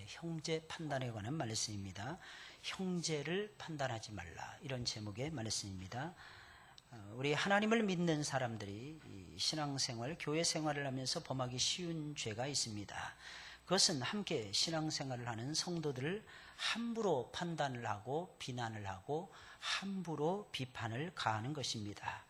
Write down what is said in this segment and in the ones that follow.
형제 판단에 관한 말씀입니다. 형제를 판단하지 말라, 이런 제목의 말씀입니다. 우리 하나님을 믿는 사람들이 신앙생활, 교회 생활을 하면서 범하기 쉬운 죄가 있습니다. 그것은 함께 신앙생활을 하는 성도들을 함부로 판단을 하고 비난을 하고 함부로 비판을 가하는 것입니다.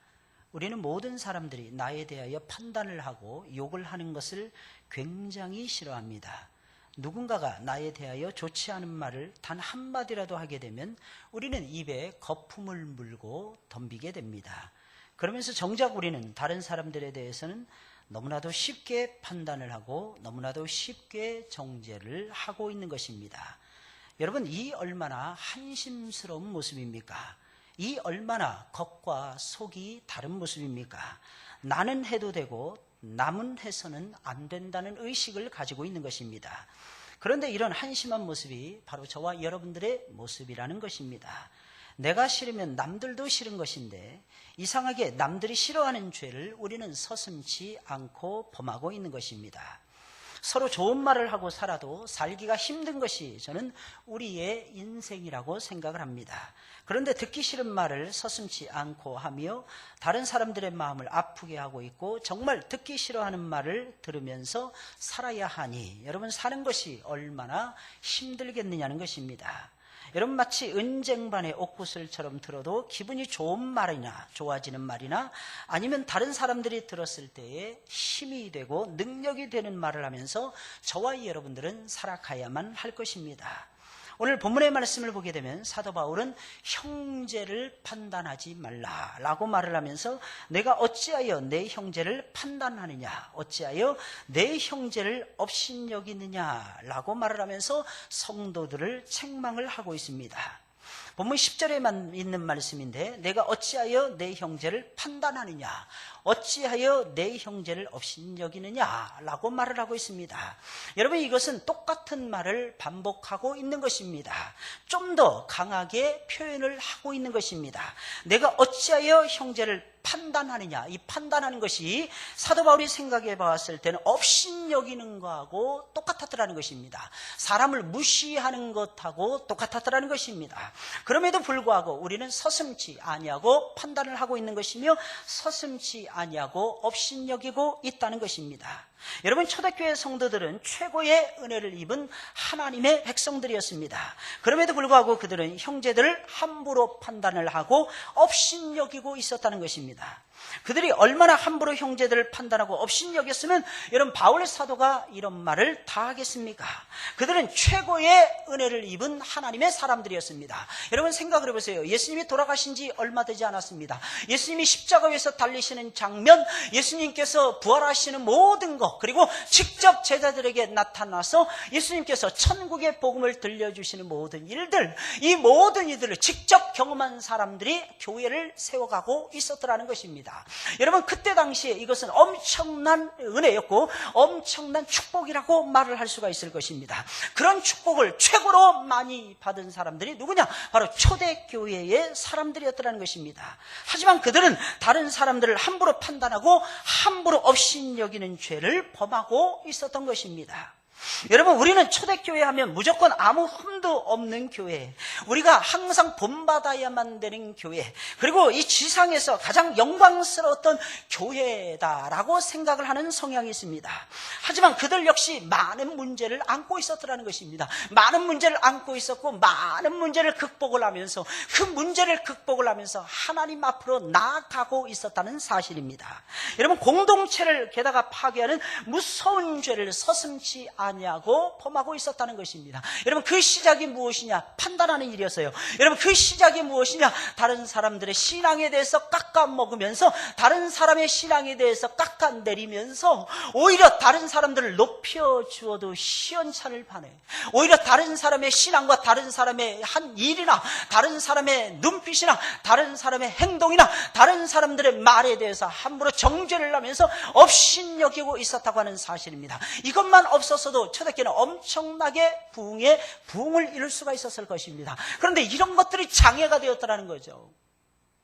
우리는 모든 사람들이 나에 대하여 판단을 하고 욕을 하는 것을 굉장히 싫어합니다. 누군가가 나에 대하여 좋지 않은 말을 단 한마디라도 하게 되면 우리는 입에 거품을 물고 덤비게 됩니다. 그러면서 정작 우리는 다른 사람들에 대해서는 너무나도 쉽게 판단을 하고 너무나도 쉽게 정죄를 하고 있는 것입니다. 여러분, 이 얼마나 한심스러운 모습입니까? 이 얼마나 겉과 속이 다른 모습입니까? 나는 해도 되고 남은 해서는 안 된다는 의식을 가지고 있는 것입니다. 그런데 이런 한심한 모습이 바로 저와 여러분들의 모습이라는 것입니다. 내가 싫으면 남들도 싫은 것인데 이상하게 남들이 싫어하는 죄를 우리는 서슴지 않고 범하고 있는 것입니다. 서로 좋은 말을 하고 살아도 살기가 힘든 것이 저는 우리의 인생이라고 생각을 합니다. 그런데 듣기 싫은 말을 서슴지 않고 하며 다른 사람들의 마음을 아프게 하고 있고 정말 듣기 싫어하는 말을 들으면서 살아야 하니 여러분, 사는 것이 얼마나 힘들겠느냐는 것입니다. 여러분, 마치 은쟁반의 옥구슬처럼 들어도 기분이 좋은 말이나 좋아지는 말이나 아니면 다른 사람들이 들었을 때에 힘이 되고 능력이 되는 말을 하면서 저와 여러분들은 살아가야만 할 것입니다. 오늘 본문의 말씀을 보게 되면 사도 바울은 형제를 판단하지 말라라고 말을 하면서 내가 어찌하여 내 형제를 판단하느냐, 어찌하여 내 형제를 업신여기느냐라고 말을 하면서 성도들을 책망을 하고 있습니다. 본문 10절에만 있는 말씀인데 내가 어찌하여 내 형제를 판단하느냐, 어찌하여 내 형제를 업신여기느냐라고 말을 하고 있습니다. 여러분, 이것은 똑같은 말을 반복하고 있는 것입니다. 좀 더 강하게 표현을 하고 있는 것입니다. 내가 어찌하여 형제를 판단하느냐, 이 판단하는 것이 사도 바울이 생각해 봤을 때는 업신여기는 거하고 똑같았더라는 것입니다. 사람을 무시하는 것하고 똑같았더라는 것입니다. 그럼에도 불구하고 우리는 서슴지 아니하고 판단을 하고 있는 것이며 서슴지 아니하고 업신여기고 있다는 것입니다. 여러분, 초대교회 성도들은 최고의 은혜를 입은 하나님의 백성들이었습니다. 그럼에도 불구하고 그들은 형제들을 함부로 판단을 하고 업신여기고 있었다는 것입니다. 그들이 얼마나 함부로 형제들을 판단하고 업신여겼으면 여러분, 바울 사도가 이런 말을 다 하겠습니까? 그들은 최고의 은혜를 입은 하나님의 사람들이었습니다. 여러분, 생각을 해보세요. 예수님이 돌아가신 지 얼마 되지 않았습니다. 예수님이 십자가 위에서 달리시는 장면, 예수님께서 부활하시는 모든 것, 그리고 직접 제자들에게 나타나서 예수님께서 천국의 복음을 들려주시는 모든 일들, 이 모든 일들을 직접 경험한 사람들이 교회를 세워가고 있었더라는 것입니다. 여러분, 그때 당시에 이것은 엄청난 은혜였고 엄청난 축복이라고 말을 할 수가 있을 것입니다. 그런 축복을 최고로 많이 받은 사람들이 누구냐? 바로 초대교회의 사람들이었더라는 것입니다. 하지만 그들은 다른 사람들을 함부로 판단하고 함부로 업신여기는 죄를 범하고 있었던 것입니다. 여러분, 우리는 초대교회 하면 무조건 아무 흠도 없는 교회, 우리가 항상 본받아야만 되는 교회, 그리고 이 지상에서 가장 영광스러웠던 교회다라고 생각을 하는 성향이 있습니다. 하지만 그들 역시 많은 문제를 안고 있었더라는 것입니다. 많은 문제를 안고 있었고 많은 문제를 극복을 하면서 그 문제를 극복을 하면서 하나님 앞으로 나아가고 있었다는 사실입니다. 여러분, 공동체를 게다가 파괴하는 무서운 죄를 서슴지 아니하고 범하고 있었다는 것입니다. 여러분, 그 시작이 무엇이냐? 판단하는 일이었어요. 여러분, 그 시작이 무엇이냐? 다른 사람들의 신앙에 대해서 깎아먹으면서 다른 사람의 신앙에 대해서 깎아내리면서 오히려 다른 사람들을 높여주어도 시원찮을 판에 오히려 다른 사람의 신앙과 다른 사람의 한 일이나 다른 사람의 눈빛이나 다른 사람의 행동이나 다른 사람들의 말에 대해서 함부로 정죄를 하면서 업신여기고 있었다고 하는 사실입니다. 이것만 없었어도 초대교회는 엄청나게 부흥을 이룰 수가 있었을 것입니다. 그런데 이런 것들이 장애가 되었다는 거죠.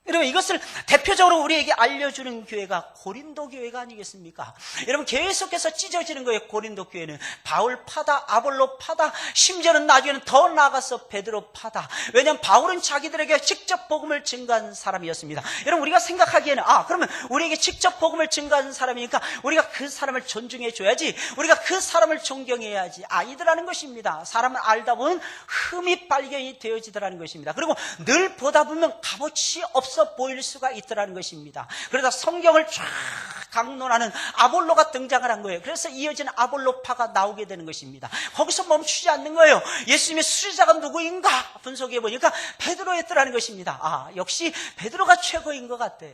여러분, 이것을 대표적으로 우리에게 알려주는 교회가 고린도 교회가 아니겠습니까? 여러분, 계속해서 찢어지는 거예요. 고린도 교회는 바울 파다, 아볼로 파다, 심지어는 나중에는 더 나아가서 베드로 파다. 왜냐하면 바울은 자기들에게 직접 복음을 증거한 사람이었습니다. 여러분, 우리가 생각하기에는 그러면 우리에게 직접 복음을 증거한 사람이니까 우리가 그 사람을 존중해 줘야지, 우리가 그 사람을 존경해야지. 아니더라는 것입니다. 사람을 알다 보면 흠이 발견이 되어지더라는 것입니다. 그리고 늘 보다 보면 값어치 없어 보일 수가 있더라는 것입니다. 그러다 성경을 쫙 강론하는 아볼로가 등장을 한 거예요. 그래서 이어지는 아볼로파가 나오게 되는 것입니다. 거기서 멈추지 않는 거예요. 예수님의 수제자가 누구인가 분석해 보니까 베드로였더라는 것입니다. 역시 베드로가 최고인 것 같대.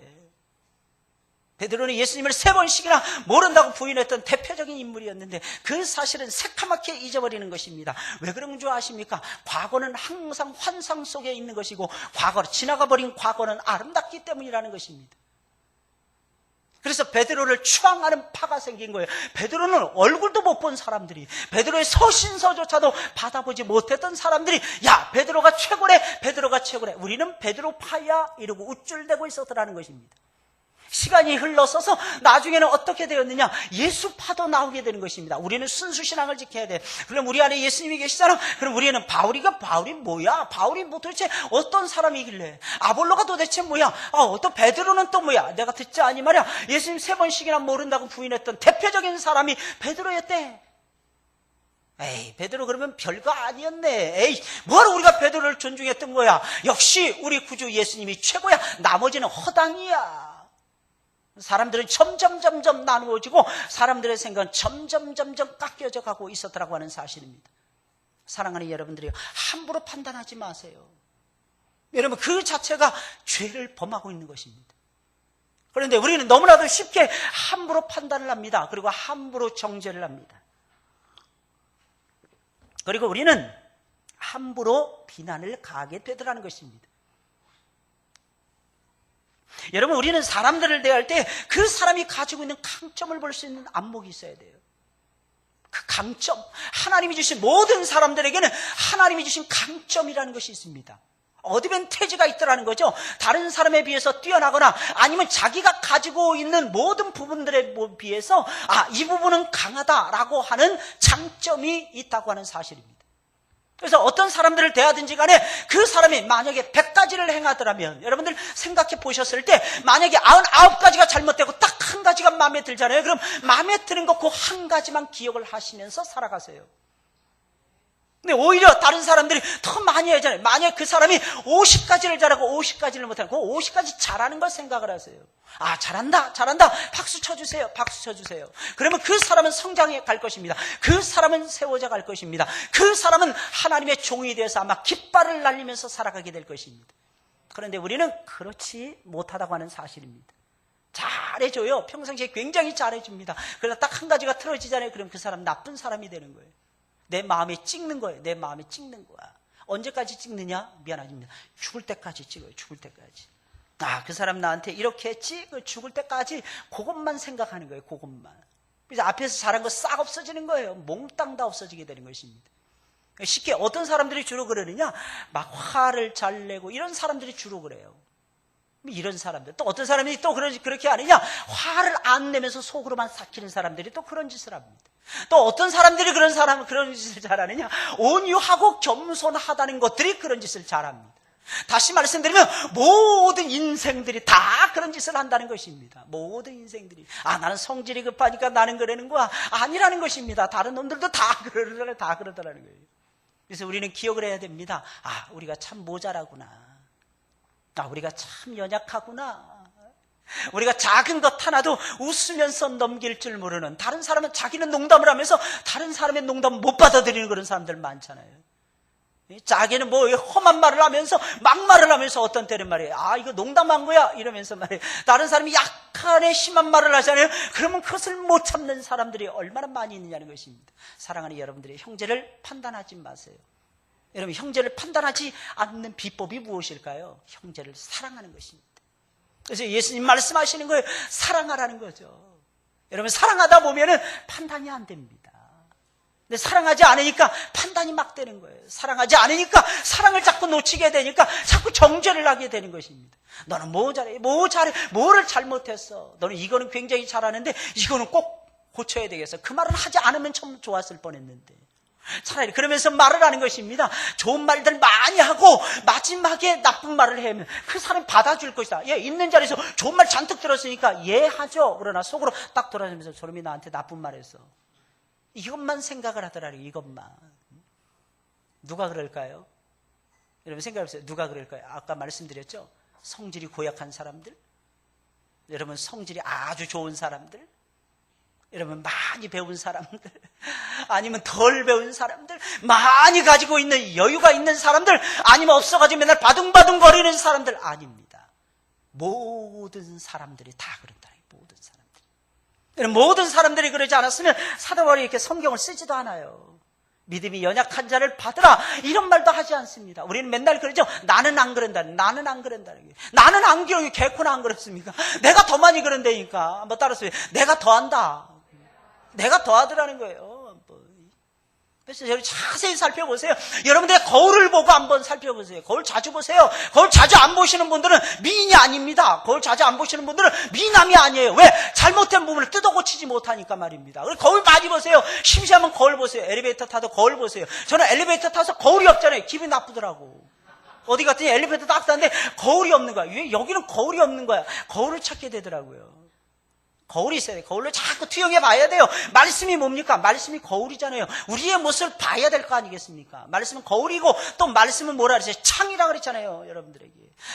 베드로는 예수님을 3번씩이나 모른다고 부인했던 대표적인 인물이었는데 그 사실은 새카맣게 잊어버리는 것입니다. 왜 그런 줄 아십니까? 과거는 항상 환상 속에 있는 것이고 지나가 버린 과거는 아름답기 때문이라는 것입니다. 그래서 베드로를 추앙하는 파가 생긴 거예요. 베드로는 얼굴도 못 본 사람들이, 베드로의 서신서조차도 받아보지 못했던 사람들이, 야, 베드로가 최고래, 베드로가 최고래, 우리는 베드로 파야, 이러고 우쭐대고 있었더라는 것입니다. 시간이 흘러서서 나중에는 어떻게 되었느냐? 예수파도 나오게 되는 것입니다. 우리는 순수신앙을 지켜야 돼. 그럼 우리 안에 예수님이 계시잖아. 그럼 우리는 바울이 뭐야? 바울이 뭐 도대체 어떤 사람이길래? 아볼로가 도대체 뭐야? 어떤 베드로는 또 뭐야? 내가 듣지 아니 말이야. 예수님 3번씩이나 모른다고 부인했던 대표적인 사람이 베드로였대. 에이, 베드로 그러면 별거 아니었네. 에이, 뭐하러 우리가 베드로를 존중했던 거야? 역시 우리 구주 예수님이 최고야. 나머지는 허당이야. 사람들은 점점 나누어지고 사람들의 생각은 점점 깎여져 가고 있었더라고 하는 사실입니다. 사랑하는 여러분들이 함부로 판단하지 마세요. 여러분, 그 자체가 죄를 범하고 있는 것입니다. 그런데 우리는 너무나도 쉽게 함부로 판단을 합니다. 그리고 함부로 정죄를 합니다. 그리고 우리는 함부로 비난을 가하게 되더라는 것입니다. 여러분, 우리는 사람들을 대할 때 그 사람이 가지고 있는 강점을 볼 수 있는 안목이 있어야 돼요. 그 강점, 하나님이 주신 모든 사람들에게는 하나님이 주신 강점이라는 것이 있습니다. 어드밴티지가 있더라는 거죠. 다른 사람에 비해서 뛰어나거나 아니면 자기가 가지고 있는 모든 부분들에 비해서 이 부분은 강하다라고 하는 장점이 있다고 하는 사실입니다. 그래서 어떤 사람들을 대하든지 간에 그 사람이 만약에 100가지를 행하더라면, 여러분들 생각해 보셨을 때 만약에 99가지가 잘못되고 딱 한 가지가 마음에 들잖아요. 그럼 마음에 드는 거 그 한 가지만 기억을 하시면서 살아가세요. 근데 오히려 다른 사람들이 더 많이 하잖아요. 만약 그 사람이 50가지를 잘하고 50가지를 못하고 그 50가지 잘하는 걸 생각을 하세요. 잘한다. 박수 쳐주세요. 그러면 그 사람은 성장해 갈 것입니다. 그 사람은 세워져 갈 것입니다. 그 사람은 하나님의 종이 되어서 아마 깃발을 날리면서 살아가게 될 것입니다. 그런데 우리는 그렇지 못하다고 하는 사실입니다. 잘해줘요. 평상시에 굉장히 잘해줍니다. 그러다 딱 한 가지가 틀어지잖아요. 그럼 그 사람 나쁜 사람이 되는 거예요. 내 마음에 찍는 거예요. 내 마음에 찍는 거야. 언제까지 찍느냐? 미안합니다. 죽을 때까지 찍어요. 죽을 때까지. 그 사람 나한테 이렇게 했지? 죽을 때까지 그것만 생각하는 거예요. 그것만. 그래서 앞에서 잘한 거 싹 없어지는 거예요. 몽땅 다 없어지게 되는 것입니다. 쉽게 어떤 사람들이 주로 그러느냐? 막 화를 잘 내고 이런 사람들이 주로 그래요. 이런 사람들. 또 어떤 사람이 또 그렇게 하느냐? 화를 안 내면서 속으로만 삭히는 사람들이 또 그런 짓을 합니다. 또 어떤 사람들이 그런 짓을 잘하느냐? 온유하고 겸손하다는 것들이 그런 짓을 잘합니다. 다시 말씀드리면 모든 인생들이 다 그런 짓을 한다는 것입니다. 모든 인생들이. 나는 성질이 급하니까 나는 그러는 거야. 아니라는 것입니다. 다른 놈들도 다 그러더라는 거예요. 그래서 우리는 기억을 해야 됩니다. 우리가 참 모자라구나. 우리가 참 연약하구나. 우리가 작은 것 하나도 웃으면서 넘길 줄 모르는, 다른 사람은 자기는 농담을 하면서 다른 사람의 농담 못 받아들이는 그런 사람들 많잖아요. 자기는 뭐 험한 말을 하면서 막말을 하면서 어떤 때는 말이에요. 이거 농담한 거야 이러면서 말이에요. 다른 사람이 약간의 심한 말을 하잖아요. 그러면 그것을 못 참는 사람들이 얼마나 많이 있느냐는 것입니다. 사랑하는 여러분들이 형제를 판단하지 마세요. 여러분, 형제를 판단하지 않는 비법이 무엇일까요? 형제를 사랑하는 것입니다. 그래서 예수님 말씀하시는 거예요. 사랑하라는 거죠. 여러분, 사랑하다 보면은 판단이 안 됩니다. 근데 사랑하지 않으니까 판단이 막 되는 거예요. 사랑하지 않으니까 사랑을 자꾸 놓치게 되니까 자꾸 정죄를 하게 되는 것입니다. 너는 뭐 잘해? 뭐를 잘못했어? 너는 이거는 굉장히 잘하는데 이거는 꼭 고쳐야 되겠어. 그 말은 하지 않으면 참 좋았을 뻔했는데. 차라리 그러면서 말을 하는 것입니다. 좋은 말들 많이 하고 마지막에 나쁜 말을 하면 그 사람이 받아줄 것이다. 얘 있는 자리에서 좋은 말 잔뜩 들었으니까 하죠. 그러나 속으로 딱 돌아서면서 저놈이 나한테 나쁜 말했어. 이것만 생각을 하더라고요. 이것만. 누가 그럴까요? 여러분 생각해보세요. 누가 그럴까요? 아까 말씀드렸죠? 성질이 고약한 사람들, 여러분 성질이 아주 좋은 사람들, 여러분 많이 배운 사람들, 아니면 덜 배운 사람들, 많이 가지고 있는 여유가 있는 사람들, 아니면 없어가지고 맨날 바둥바둥 거리는 사람들. 아닙니다. 모든 사람들이 다 그런다. 모든 사람들. 모든 사람들이 그러지 않았으면 사도 바울이 이렇게 성경을 쓰지도 않아요. 믿음이 연약한 자를 받으라 이런 말도 하지 않습니다. 우리는 맨날 그러죠. 나는 안 그런다. 나는 안 그런다는 게. 나는 안 그러고 개코나 안 그렇습니까? 내가 더 많이 그런다니까. 한번 따라서 내가 더 한다. 내가 더 하더라는 거예요. 그래서 여러분 자세히 살펴보세요. 여러분들의 거울을 보고 한번 살펴보세요. 거울 자주 보세요. 거울 자주 안 보시는 분들은 미인이 아닙니다. 거울 자주 안 보시는 분들은 미남이 아니에요. 왜? 잘못된 부분을 뜯어 고치지 못하니까 말입니다. 거울 많이 보세요. 심심하면 거울 보세요. 엘리베이터 타도 거울 보세요. 저는 엘리베이터 타서 거울이 없잖아요. 기분이 나쁘더라고. 어디 갔더니 엘리베이터 딱 탔는데 거울이 없는 거야. 왜 여기는 거울이 없는 거야. 거울을 찾게 되더라고요. 거울이 있어야 돼요. 거울로 자꾸 투영해 봐야 돼요. 말씀이 뭡니까? 말씀이 거울이잖아요. 우리의 모습을 봐야 될 거 아니겠습니까? 말씀은 거울이고 또 말씀은 뭐라 그랬어요? 창이라 그랬잖아요. 여러분들에게.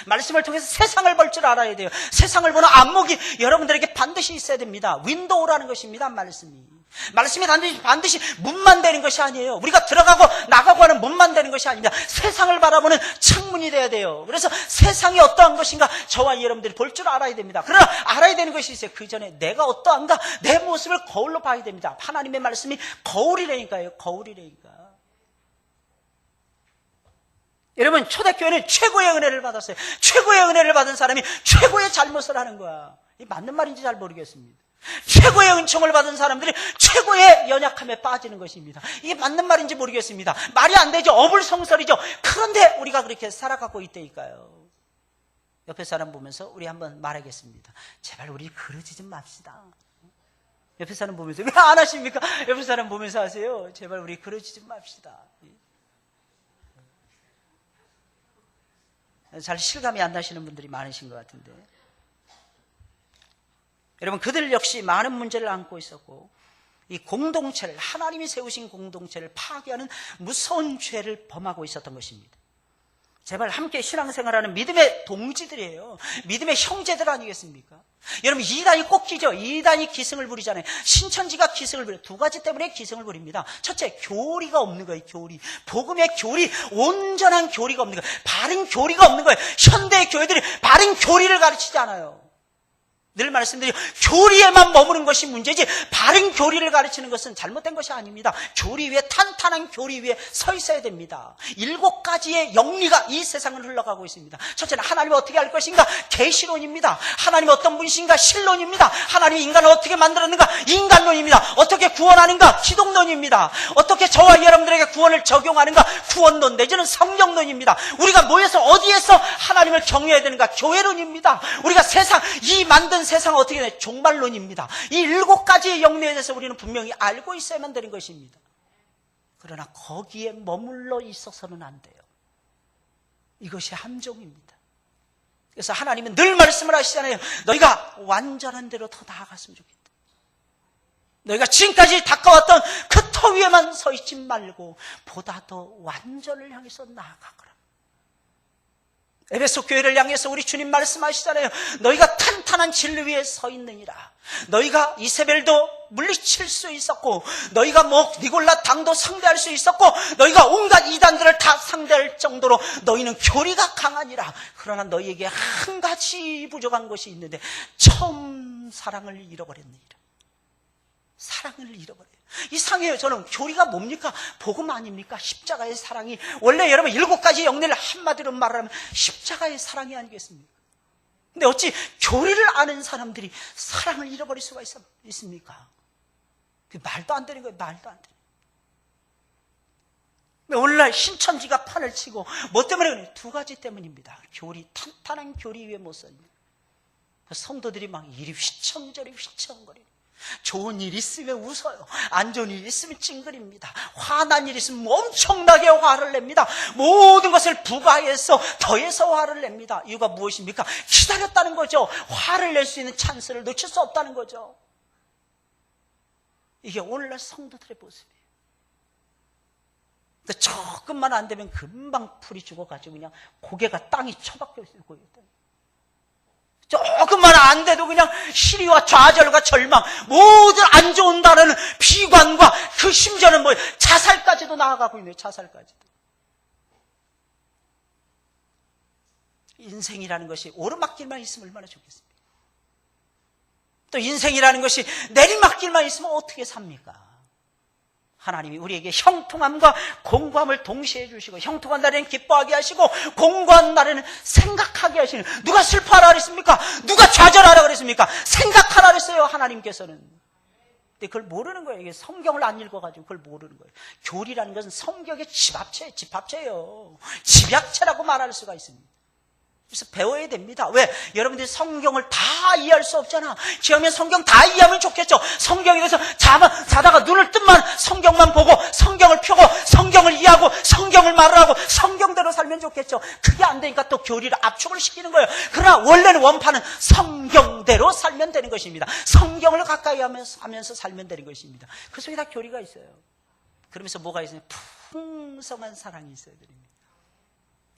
말씀을 통해서 세상을 볼 줄 알아야 돼요. 세상을 보는 안목이 여러분들에게 반드시 있어야 됩니다. 윈도우라는 것입니다. 말씀이 반드시 문만 되는 것이 아니에요. 우리가 들어가고 나가고 하는 문만 되는 것이 아닙니다. 세상을 바라보는 창문이 돼야 돼요. 그래서 세상이 어떠한 것인가 저와 여러분들이 볼 줄 알아야 됩니다. 그러나 알아야 되는 것이 있어요. 그 전에 내가 어떠한가 내 모습을 거울로 봐야 됩니다. 하나님의 말씀이 거울이라니까요. 거울이라니까. 여러분 초대교회는 최고의 은혜를 받았어요. 최고의 은혜를 받은 사람이 최고의 잘못을 하는 거야. 이 맞는 말인지 잘 모르겠습니다. 최고의 은총을 받은 사람들이 최고의 연약함에 빠지는 것입니다. 이게 맞는 말인지 모르겠습니다. 말이 안 되죠. 어불성설이죠. 그런데 우리가 그렇게 살아가고 있다니까요. 옆에 사람 보면서 우리 한번 말하겠습니다. 제발 우리 그러지 좀 맙시다. 옆에 사람 보면서 왜 안 하십니까? 옆에 사람 보면서 하세요. 제발 우리 그러지 좀 맙시다. 잘 실감이 안 나시는 분들이 많으신 것 같은데, 여러분 그들 역시 많은 문제를 안고 있었고 이 공동체를, 하나님이 세우신 공동체를 파괴하는 무서운 죄를 범하고 있었던 것입니다. 제발 함께 신앙생활하는 믿음의 동지들이에요. 믿음의 형제들 아니겠습니까? 여러분 이단이 꼭 끼죠. 이단이 기승을 부리잖아요. 신천지가 기승을 부려요. 두 가지 때문에 기승을 부립니다. 첫째, 교리가 없는 거예요. 교리. 복음의 교리, 온전한 교리가 없는 거예요. 바른 교리가 없는 거예요. 현대 교회들이 바른 교리를 가르치지 않아요. 늘 말씀드리죠. 교리에만 머무는 것이 문제지 바른 교리를 가르치는 것은 잘못된 것이 아닙니다. 교리 위에, 탄탄한 교리 위에 서 있어야 됩니다. 7가지의 영리가 이 세상을 흘러가고 있습니다. 첫째는 하나님을 어떻게 할 것인가? 계시론입니다. 하나님 어떤 분이신가? 신론입니다. 하나님이 인간을 어떻게 만들었는가? 인간론입니다. 어떻게 구원하는가? 기독론입니다. 어떻게 저와 여러분들에게 구원을 적용하는가? 구원론 내지는 성령론입니다. 우리가 모여서 어디에서 하나님을 경외해야 되는가? 교회론입니다. 우리가 세상, 이 만든 세상은 어떻게 되냐? 종말론입니다. 이 7가지의 영리에 대해서 우리는 분명히 알고 있어야만 되는 것입니다. 그러나 거기에 머물러 있어서는 안 돼요. 이것이 함정입니다. 그래서 하나님은 늘 말씀을 하시잖아요. 너희가 완전한 대로 더 나아갔으면 좋겠다. 너희가 지금까지 닦아왔던 그 터 위에만 서 있지 말고 보다 더 완전을 향해서 나아가거라. 에베소 교회를 향해서 우리 주님 말씀하시잖아요. 너희가 탄탄한 진리 위에 서 있느니라. 너희가 이세벨도 물리칠 수 있었고, 너희가 니골라 당도 상대할 수 있었고, 너희가 온갖 이단들을 다 상대할 정도로 너희는 교리가 강하니라. 그러나 너희에게 한 가지 부족한 것이 있는데 처음 사랑을 잃어버렸느니라. 사랑을 잃어버려요. 이상해요. 저는 교리가 뭡니까? 복음 아닙니까? 십자가의 사랑이. 원래 여러분 7가지 영리를 한마디로 말하면 십자가의 사랑이 아니겠습니까? 근데 어찌 교리를 아는 사람들이 사랑을 잃어버릴 수가 있습니까? 그 말도 안 되는 거예요. 말도 안 되는 거예요. 오늘날 신천지가 판을 치고 뭐 때문에 그래요? 두 가지 때문입니다. 교리, 탄탄한 교리 위에 못 섭니다. 성도들이 막 이리 휘청 저리 휘청거리고, 좋은 일 있으면 웃어요. 안 좋은 일 있으면 찡그립니다. 화난 일 있으면 엄청나게 화를 냅니다. 모든 것을 부가해서 더해서 화를 냅니다. 이유가 무엇입니까? 기다렸다는 거죠. 화를 낼 수 있는 찬스를 놓칠 수 없다는 거죠. 이게 오늘날 성도들의 모습이에요. 근데 조금만 안 되면 금방 풀이 죽어가지고 그냥 고개가 땅이 처박혀 있고, 조금만 안 돼도 그냥 시리와 좌절과 절망, 모든 안 좋은 다른 비관과 그 심지어는 뭐 자살까지도 나아가고 있네요. 자살까지도. 인생이라는 것이 오르막길만 있으면 얼마나 좋겠습니까? 또 인생이라는 것이 내리막길만 있으면 어떻게 삽니까? 하나님이 우리에게 형통함과 공고함을 동시에 해주시고, 형통한 날에는 기뻐하게 하시고 공고한 날에는 생각하게 하시는, 누가 슬퍼하라 그랬습니까? 누가 좌절하라 그랬습니까? 생각하라 그랬어요, 하나님께서는. 근데 그걸 모르는 거예요. 이게 성경을 안 읽어가지고 그걸 모르는 거예요. 교리라는 것은 성경의 집합체예요. 집약체라고 말할 수가 있습니다. 그래서 배워야 됩니다. 왜? 여러분들이 성경을 다 이해할 수 없잖아. 기왕이면 성경 다 이해하면 좋겠죠. 성경에 대해서 자다가 눈을 뜬만 성경만 보고 성경을 펴고 성경을 이해하고 성경을 말을 하고 성경대로 살면 좋겠죠. 그게 안 되니까 또 교리를 압축을 시키는 거예요. 그러나 원래는 원판은 성경대로 살면 되는 것입니다. 성경을 가까이 하면서 살면 되는 것입니다. 그 속에 다 교리가 있어요. 그러면서 뭐가 있어요? 풍성한 사랑이 있어야 됩니다.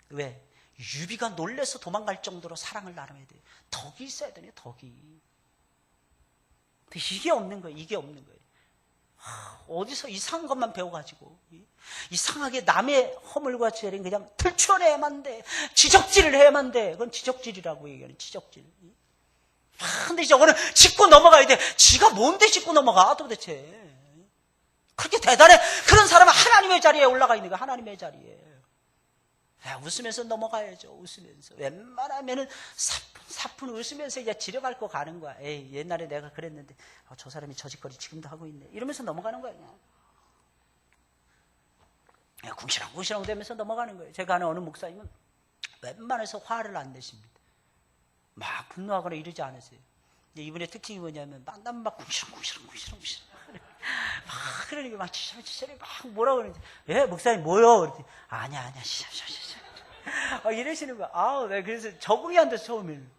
왜? 유비가 놀래서 도망갈 정도로 사랑을 나눠야 돼요. 덕이 있어야 되네요. 덕이. 이게 없는 거예요. 이게 없는 거예요. 어디서 이상한 것만 배워가지고 이상하게 남의 허물과 죄를 그냥 들춰내야만 돼. 지적질을 해야만 돼. 그건 지적질이라고 얘기하는 지적질. 근데 저거는 짚고 넘어가야 돼. 지가 뭔데 짚고 넘어가 도대체. 그렇게 대단해. 그런 사람은 하나님의 자리에 올라가 있는 거야. 하나님의 자리에. 웃으면서 넘어가야죠. 웃으면서. 웬만하면은 사뿐 웃으면서 이제 지려밟고 가는 거야. 에이, 옛날에 내가 그랬는데 저 사람이 저 짓거리 지금도 하고 있네. 이러면서 넘어가는 거야. 그냥 궁시렁궁시렁 되면서 넘어가는 거예요. 제가 아는 어느 목사님은 웬만해서 화를 안 내십니다. 막 분노하거나 이러지 않으세요. 이분의 특징이 뭐냐면 막 궁시렁궁시렁 막 그러니까 막 치셔리 막 뭐라 그러는지, 예, 목사님 뭐요? 그랬더니 아니야 이러시는 거야. 네, 그래서 적응이 안 돼서 처음에는.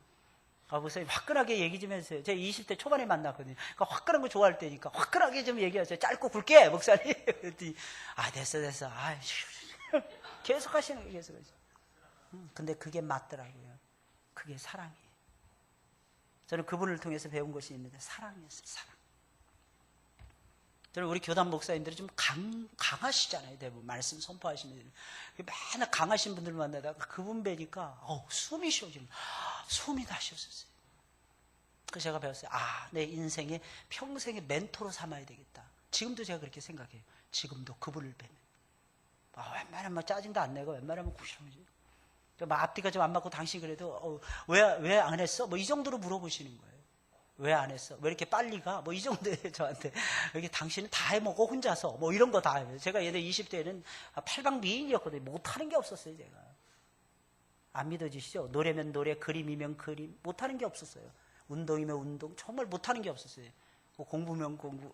목사님 화끈하게 얘기 좀 해주세요. 제가 20대 초반에 만났거든요. 그러니까 화끈한 거 좋아할 때니까 화끈하게 좀 얘기하세요. 짧고 굵게 목사님. 그랬더니 됐어. 계속 하시는 거예요. 계속 하시는. 근데 그게 맞더라고요. 그게 사랑이에요. 저는 그분을 통해서 배운 것이 있는데 사랑이었어요. 사랑. 저는 우리 교단 목사님들이 좀 강하시잖아요. 대부분 말씀 선포하시는 분들. 맨날 강하신 분들 만나다가 그분 뵈니까 숨이 쉬어지는, 숨이 다 쉬었었어요. 그래서 제가 배웠어요. 내 인생의 평생의 멘토로 삼아야 되겠다. 지금도 제가 그렇게 생각해요. 지금도 그분을 뵈면 웬만하면 짜증도 안 내고 웬만하면 구시렁이지. 앞뒤가 좀 안 맞고 당신 그래도 왜 안 했어? 뭐 이 정도로 물어보시는 거예요. 왜 안 했어? 왜 이렇게 빨리 가? 뭐 이 정도예요, 저한테. 여기 당신은 다 해먹고 혼자서 뭐 이런 거 다 해요. 제가 예전에 20대에는 팔방미인이었거든요. 못하는 게 없었어요, 제가. 안 믿어지시죠? 노래면 노래, 그림이면 그림. 못하는 게 없었어요. 운동이면 운동. 정말 못하는 게 없었어요. 뭐 공부면 공부.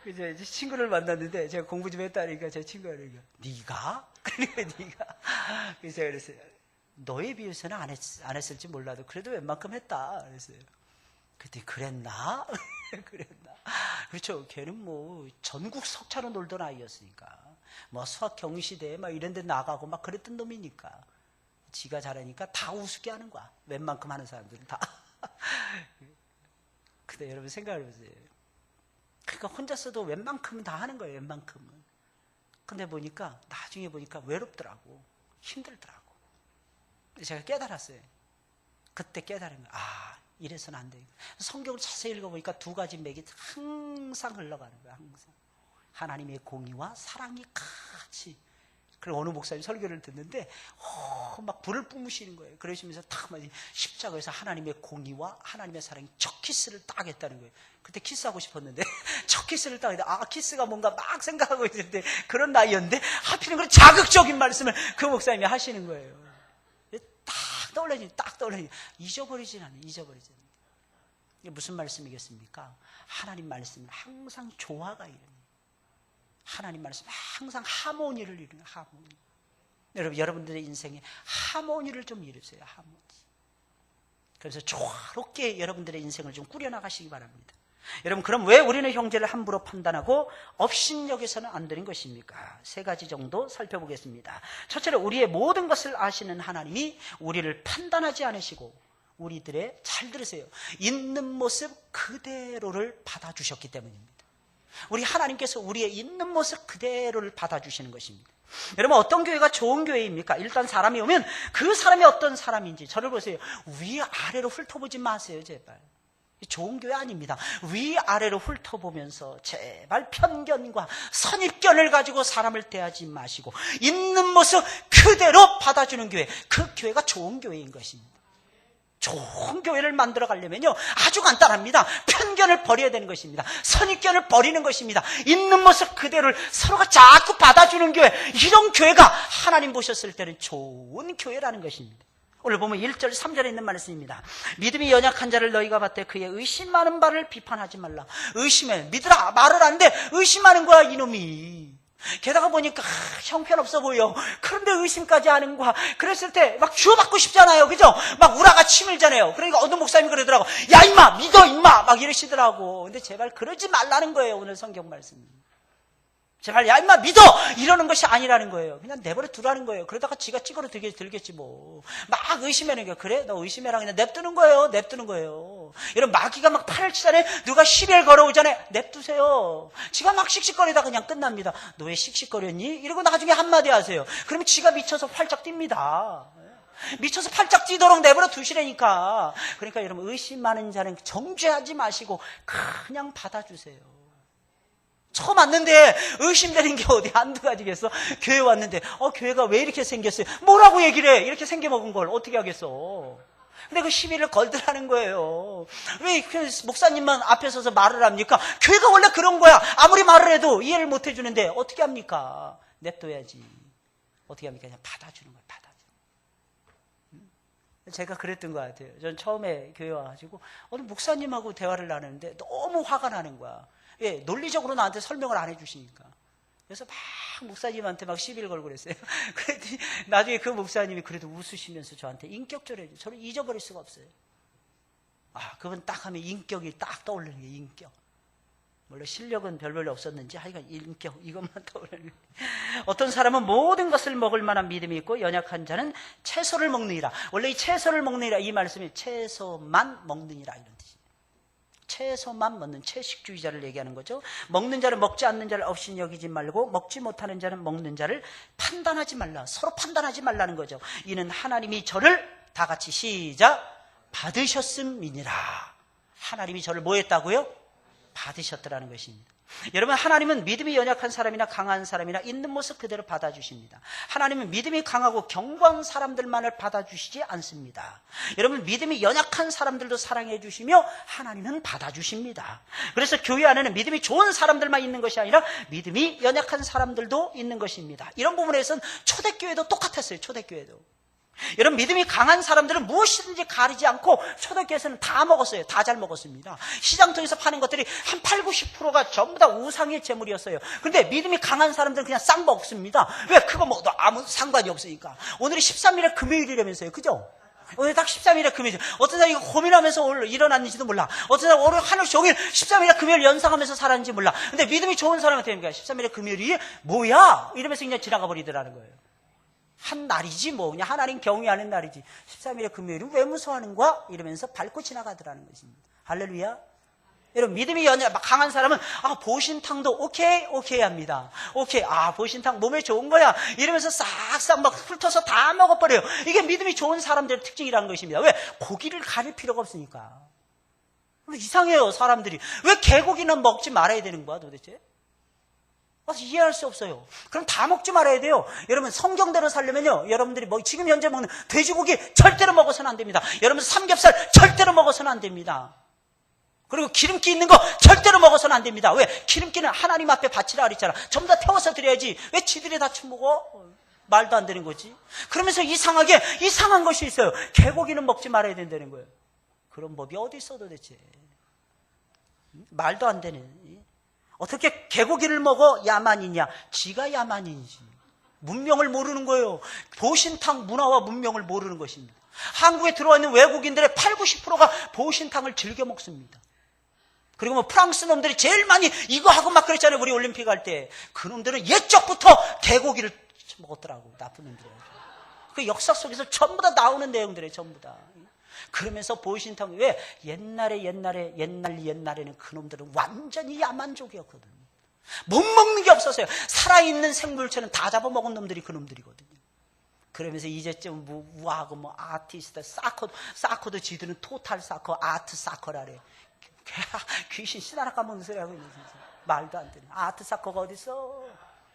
그래서 이제 친구를 만났는데 제가 공부 좀 했다니까 제 친구가 그러니까 네가? 그러니까 네가. 그래서 제가 그랬어요. 너에 비해서는 안 했을지 몰라도 그래도 웬만큼 했다. 그랬어요. 그때 그랬나? 그랬나? 그렇죠. 걔는 뭐 전국 석차로 놀던 아이였으니까. 뭐 수학 경시대에 막 이런 데 나가고 막 그랬던 놈이니까. 지가 잘하니까 다 우습게 하는 거야. 웬만큼 하는 사람들은 다. 근데 여러분 생각을 해보세요. 그러니까 혼자서도 웬만큼은 다 하는 거예요. 웬만큼은. 근데 나중에 보니까 외롭더라고. 힘들더라고. 제가 깨달았어요. 그때 깨달으면 이래서는 안 돼요. 성경을 자세히 읽어보니까 두 가지 맥이 항상 흘러가는 거예요. 항상. 하나님의 공의와 사랑이 같이 그리고 어느 목사님 설교를 듣는데 막 불을 뿜으시는 거예요. 그러시면서 딱 십자가에서 하나님의 공의와 하나님의 사랑이 첫 키스를 딱 했다는 거예요. 그때 키스하고 싶었는데 첫 키스를 딱 했는데 키스가 뭔가 막 생각하고 있을 때 그런 나이였는데 하필이면 그런 자극적인 말씀을 그 목사님이 하시는 거예요. 딱 떠올려지 잊어버리진 않아요. 이게 무슨 말씀이겠습니까? 하나님 말씀은 항상 조화가 이루는, 하나님 말씀은 항상 하모니를 이루는, 하모니. 여러분, 여러분들의 인생에 하모니를 좀 이루세요. 하모니. 그래서 조화롭게 여러분들의 인생을 좀 꾸려나가시기 바랍니다. 여러분, 그럼 왜 우리는 형제를 함부로 판단하고 업신여겨서는 안 되는 것입니까? 3가지 정도 살펴보겠습니다. 첫째로, 우리의 모든 것을 아시는 하나님이 우리를 판단하지 않으시고 우리들의, 잘 들으세요, 있는 모습 그대로를 받아주셨기 때문입니다. 우리 하나님께서 우리의 있는 모습 그대로를 받아주시는 것입니다. 여러분, 어떤 교회가 좋은 교회입니까? 일단 사람이 오면 그 사람이 어떤 사람인지, 저를 보세요. 위아래로 훑어보지 마세요, 제발. 좋은 교회 아닙니다. 위아래로 훑어보면서 제발 편견과 선입견을 가지고 사람을 대하지 마시고 있는 모습 그대로 받아주는 교회, 그 교회가 좋은 교회인 것입니다. 좋은 교회를 만들어 가려면요, 아주 간단합니다. 편견을 버려야 되는 것입니다. 선입견을 버리는 것입니다. 있는 모습 그대로를 서로가 자꾸 받아주는 교회, 이런 교회가 하나님 보셨을 때는 좋은 교회라는 것입니다. 오늘 보면 1절 3절에 있는 말씀입니다. 믿음이 연약한 자를 너희가 봤되 그의 의심하는 바를 비판하지 말라. 의심해, 믿으라 말을 하는데 의심하는 거야, 이놈이. 게다가 보니까 형편없어 보여. 그런데 의심까지 하는 거야. 그랬을 때 막 주워받고 싶잖아요, 그죠? 막 우라가 치밀잖아요. 그러니까 어느 목사님이 그러더라고. 야 임마, 믿어 임마, 막 이러시더라고. 근데 제발 그러지 말라는 거예요, 오늘 성경 말씀이. 제발 야 임마 믿어, 이러는 것이 아니라는 거예요. 그냥 내버려 두라는 거예요. 그러다가 지가 찌그러 들겠지 뭐. 막 의심하는 거예요. 그래 너 의심해라, 그냥 냅두는 거예요. 이런 마귀가 막 팔을 치잖아요. 누가 시비를 걸어오잖아요. 냅두세요. 지가 막 씩씩거리다 그냥 끝납니다. 너 왜 씩씩거렸니? 이러고 나중에 한마디 하세요. 그러면 지가 미쳐서 팔짝 뜁니다. 미쳐서 팔짝 뛰도록 내버려 두시라니까. 그러니까 여러분, 의심하는 자는 정죄하지 마시고 그냥 받아주세요. 처음 왔는데 의심되는 게 어디 한두 가지겠어? 교회 왔는데 교회가 왜 이렇게 생겼어요? 뭐라고 얘기를 해? 이렇게 생겨먹은 걸 어떻게 하겠어? 근데 그 시비를 걸더라는 거예요. 왜 목사님만 앞에 서서 말을 합니까? 교회가 원래 그런 거야. 아무리 말을 해도 이해를 못 해주는데 어떻게 합니까? 냅둬야지. 어떻게 합니까? 그냥 받아주는 거예요. 제가 그랬던 것 같아요. 전 처음에 교회 와가지고 어느 목사님하고 대화를 나누는데 너무 화가 나는 거야. 예, 논리적으로 나한테 설명을 안 해주시니까. 그래서 막 목사님한테 막 시비를 걸고 그랬어요. 그랬더니 나중에 그 목사님이 그래도 웃으시면서 저한테 인격적으로 해줘요. 저를 잊어버릴 수가 없어요. 그분 딱 하면 인격이 딱 떠오르는 게 인격. 물론 실력은 별로 없었는지 하여간 인격, 이것만 떠오르는. 어떤 사람은 모든 것을 먹을 만한 믿음이 있고 연약한 자는 채소를 먹느니라. 원래 이 채소를 먹느니라, 이 말씀이 채소만 먹느니라 이런 뜻이에요. 채소만 먹는 채식주의자를 얘기하는 거죠. 먹는 자를 먹지 않는 자를 없인 여기지 말고 먹지 못하는 자는 먹는 자를 판단하지 말라. 서로 판단하지 말라는 거죠. 이는 하나님이 저를 다 같이 시작 받으셨음이니라. 하나님이 저를 뭐 했다고요? 받으셨더라는 것입니다. 여러분, 하나님은 믿음이 연약한 사람이나 강한 사람이나 있는 모습 그대로 받아주십니다. 하나님은 믿음이 강하고 견고한 사람들만을 받아주시지 않습니다. 여러분, 믿음이 연약한 사람들도 사랑해 주시며 하나님은 받아주십니다. 그래서 교회 안에는 믿음이 좋은 사람들만 있는 것이 아니라 믿음이 연약한 사람들도 있는 것입니다. 이런 부분에서는 초대교회도 똑같았어요. 초대교회도. 여러분, 믿음이 강한 사람들은 무엇이든지 가리지 않고 초대교회에서는 다 먹었어요. 다 잘 먹었습니다. 시장통에서 파는 것들이 한 8, 90%가 전부 다 우상의 제물이었어요. 그런데 믿음이 강한 사람들은 그냥 싹 먹습니다. 왜? 그거 먹어도 아무 상관이 없으니까. 오늘이 13일의 금요일이라면서요. 그죠? 오늘 딱 13일의 금요일. 어떤 사람이 이거 고민하면서 오늘 일어났는지도 몰라. 어떤 사람이 오늘 하루 종일 13일의 금요일 연상하면서 살았는지 몰라. 근데 믿음이 좋은 사람한테 됩니까? 13일의 금요일이 뭐야? 이러면서 그냥 지나가 버리더라는 거예요. 한 날이지 뭐, 그냥 하나님 경외하는 날이지. 13일의 금요일은 왜 무서워하는 거야? 이러면서 밟고 지나가더라는 것입니다. 할렐루야. 여러분, 믿음이 강한 사람은 보신탕도 오케이 합니다. 오케이, 보신탕 몸에 좋은 거야 이러면서 싹싹 막 훑어서 다 먹어버려요. 이게 믿음이 좋은 사람들의 특징이라는 것입니다. 왜? 고기를 가릴 필요가 없으니까. 이상해요, 사람들이. 왜 개고기는 먹지 말아야 되는 거야 도대체? 이해할 수 없어요. 그럼 다 먹지 말아야 돼요. 여러분 성경대로 살려면요, 여러분들이 지금 현재 먹는 돼지고기 절대로 먹어서는 안 됩니다. 여러분 삼겹살 절대로 먹어서는 안 됩니다. 그리고 기름기 있는 거 절대로 먹어서는 안 됩니다. 왜? 기름기는 하나님 앞에 바치라 그랬잖아. 전부 다 태워서 드려야지. 왜 지들이 다 처먹어? 말도 안 되는 거지. 그러면서 이상한 것이 있어요. 개고기는 먹지 말아야 된다는 거예요. 그런 법이 어디 있어 도대체. 말도 안 되는. 어떻게 개고기를 먹어 야만이냐? 지가 야만인지. 문명을 모르는 거예요. 보신탕 문화와 문명을 모르는 것입니다. 한국에 들어와 있는 외국인들의 80~90%가 보신탕을 즐겨 먹습니다. 그리고 프랑스 놈들이 제일 많이 이거 하고 막 그랬잖아요. 우리 올림픽 할 때. 그 놈들은 옛적부터 개고기를 먹었더라고. 나쁜 놈들이. 그 역사 속에서 전부 다 나오는 내용들이에요. 전부 다. 그러면서 보신탕, 왜? 옛날에는 그 놈들은 완전히 야만족이었거든. 못 먹는 게 없었어요. 살아있는 생물체는 다 잡아먹은 놈들이 그 놈들이거든요. 그러면서 이제쯤 우아하고 아티스트, 사커도 지들은 토탈 사커, 아트 사커라래. 귀신 씨나라 까먹는 소리 하고 있는 진짜. 말도 안 되는. 아트 사커가 어딨어?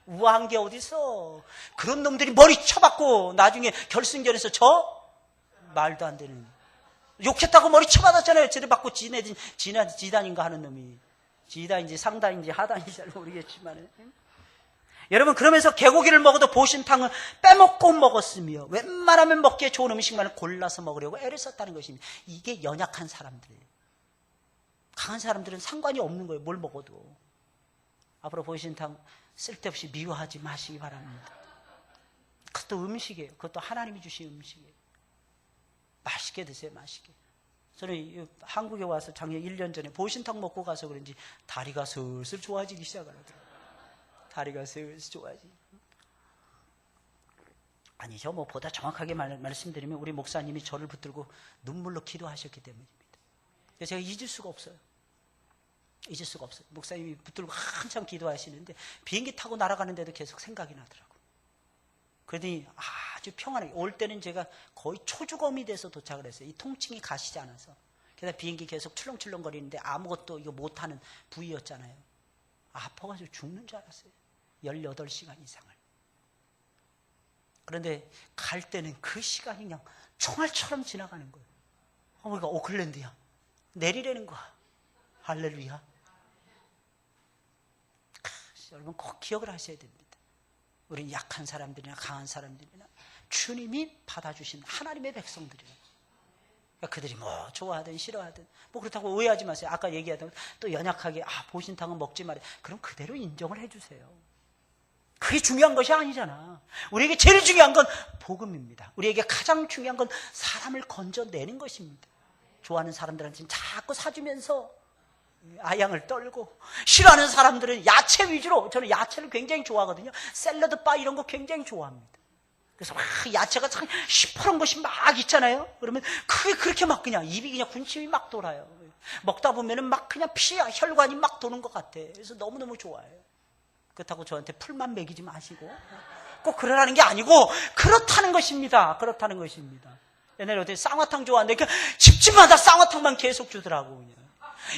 우아한 게 어딨어? 그런 놈들이 머리 쳐박고 나중에 결승전에서 말도 안 되는. 욕했다고 머리 쳐받았잖아요. 쟤를 받고 지단인가 하는 놈이. 지단인지 상단인지 하단인지 잘 모르겠지만. 여러분, 그러면서 개고기를 먹어도 보신탕을 빼먹고 먹었으며 웬만하면 먹기에 좋은 음식만을 골라서 먹으려고 애를 썼다는 것입니다. 이게 연약한 사람들이에요. 강한 사람들은 상관이 없는 거예요. 뭘 먹어도. 앞으로 보신탕 쓸데없이 미워하지 마시기 바랍니다. 그것도 음식이에요. 그것도 하나님이 주신 음식이에요. 맛있게 드세요. 맛있게. 저는 한국에 와서 작년 1년 전에 보신탕 먹고 가서 그런지 다리가 슬슬 좋아지기 시작하더라고요. 다리가 슬슬 좋아지기. 아니죠. 보다 정확하게 말씀드리면 우리 목사님이 저를 붙들고 눈물로 기도하셨기 때문입니다. 그래서 제가 잊을 수가 없어요. 목사님이 붙들고 한참 기도하시는데 비행기 타고 날아가는데도 계속 생각이 나더라고요. 그러더니 아주 평안하게, 올 때는 제가 거의 초주검이 돼서 도착을 했어요. 이 통증이 가시지 않아서. 그래서 비행기 계속 출렁출렁 거리는데 아무것도 이거 못하는 부위였잖아요. 아파가지고 죽는 줄 알았어요. 18시간 이상을. 그런데 갈 때는 그 시간이 그냥 총알처럼 지나가는 거예요. 그러니까 오클랜드야. 내리라는 거야. 할렐루야. 여러분 꼭 기억을 하셔야 됩니다. 우리는 약한 사람들이나 강한 사람들이나 주님이 받아주신 하나님의 백성들이에요. 그러니까 그들이 좋아하든 싫어하든 그렇다고 오해하지 마세요. 아까 얘기하던 또 연약하게 보신탕은 먹지 말아요. 그럼 그대로 인정을 해주세요. 그게 중요한 것이 아니잖아. 우리에게 제일 중요한 건 복음입니다. 우리에게 가장 중요한 건 사람을 건져내는 것입니다. 좋아하는 사람들한테는 자꾸 사주면서 아양을 떨고, 싫어하는 사람들은 야채 위주로, 저는 야채를 굉장히 좋아하거든요. 샐러드 바 이런 거 굉장히 좋아합니다. 그래서 야채가 참 시퍼런 것이 막 있잖아요. 그러면 그게 그렇게 막 그냥 입이 그냥 군침이 막 돌아요. 먹다 보면은 막 그냥 혈관이 막 도는 것 같아. 그래서 너무너무 좋아해요. 그렇다고 저한테 풀만 먹이지 마시고 꼭 그러라는 게 아니고 그렇다는 것입니다. 그렇다는 것입니다. 옛날에 어떻게 쌍화탕 좋아한다니까 집집마다 쌍화탕만 계속 주더라고. 그냥.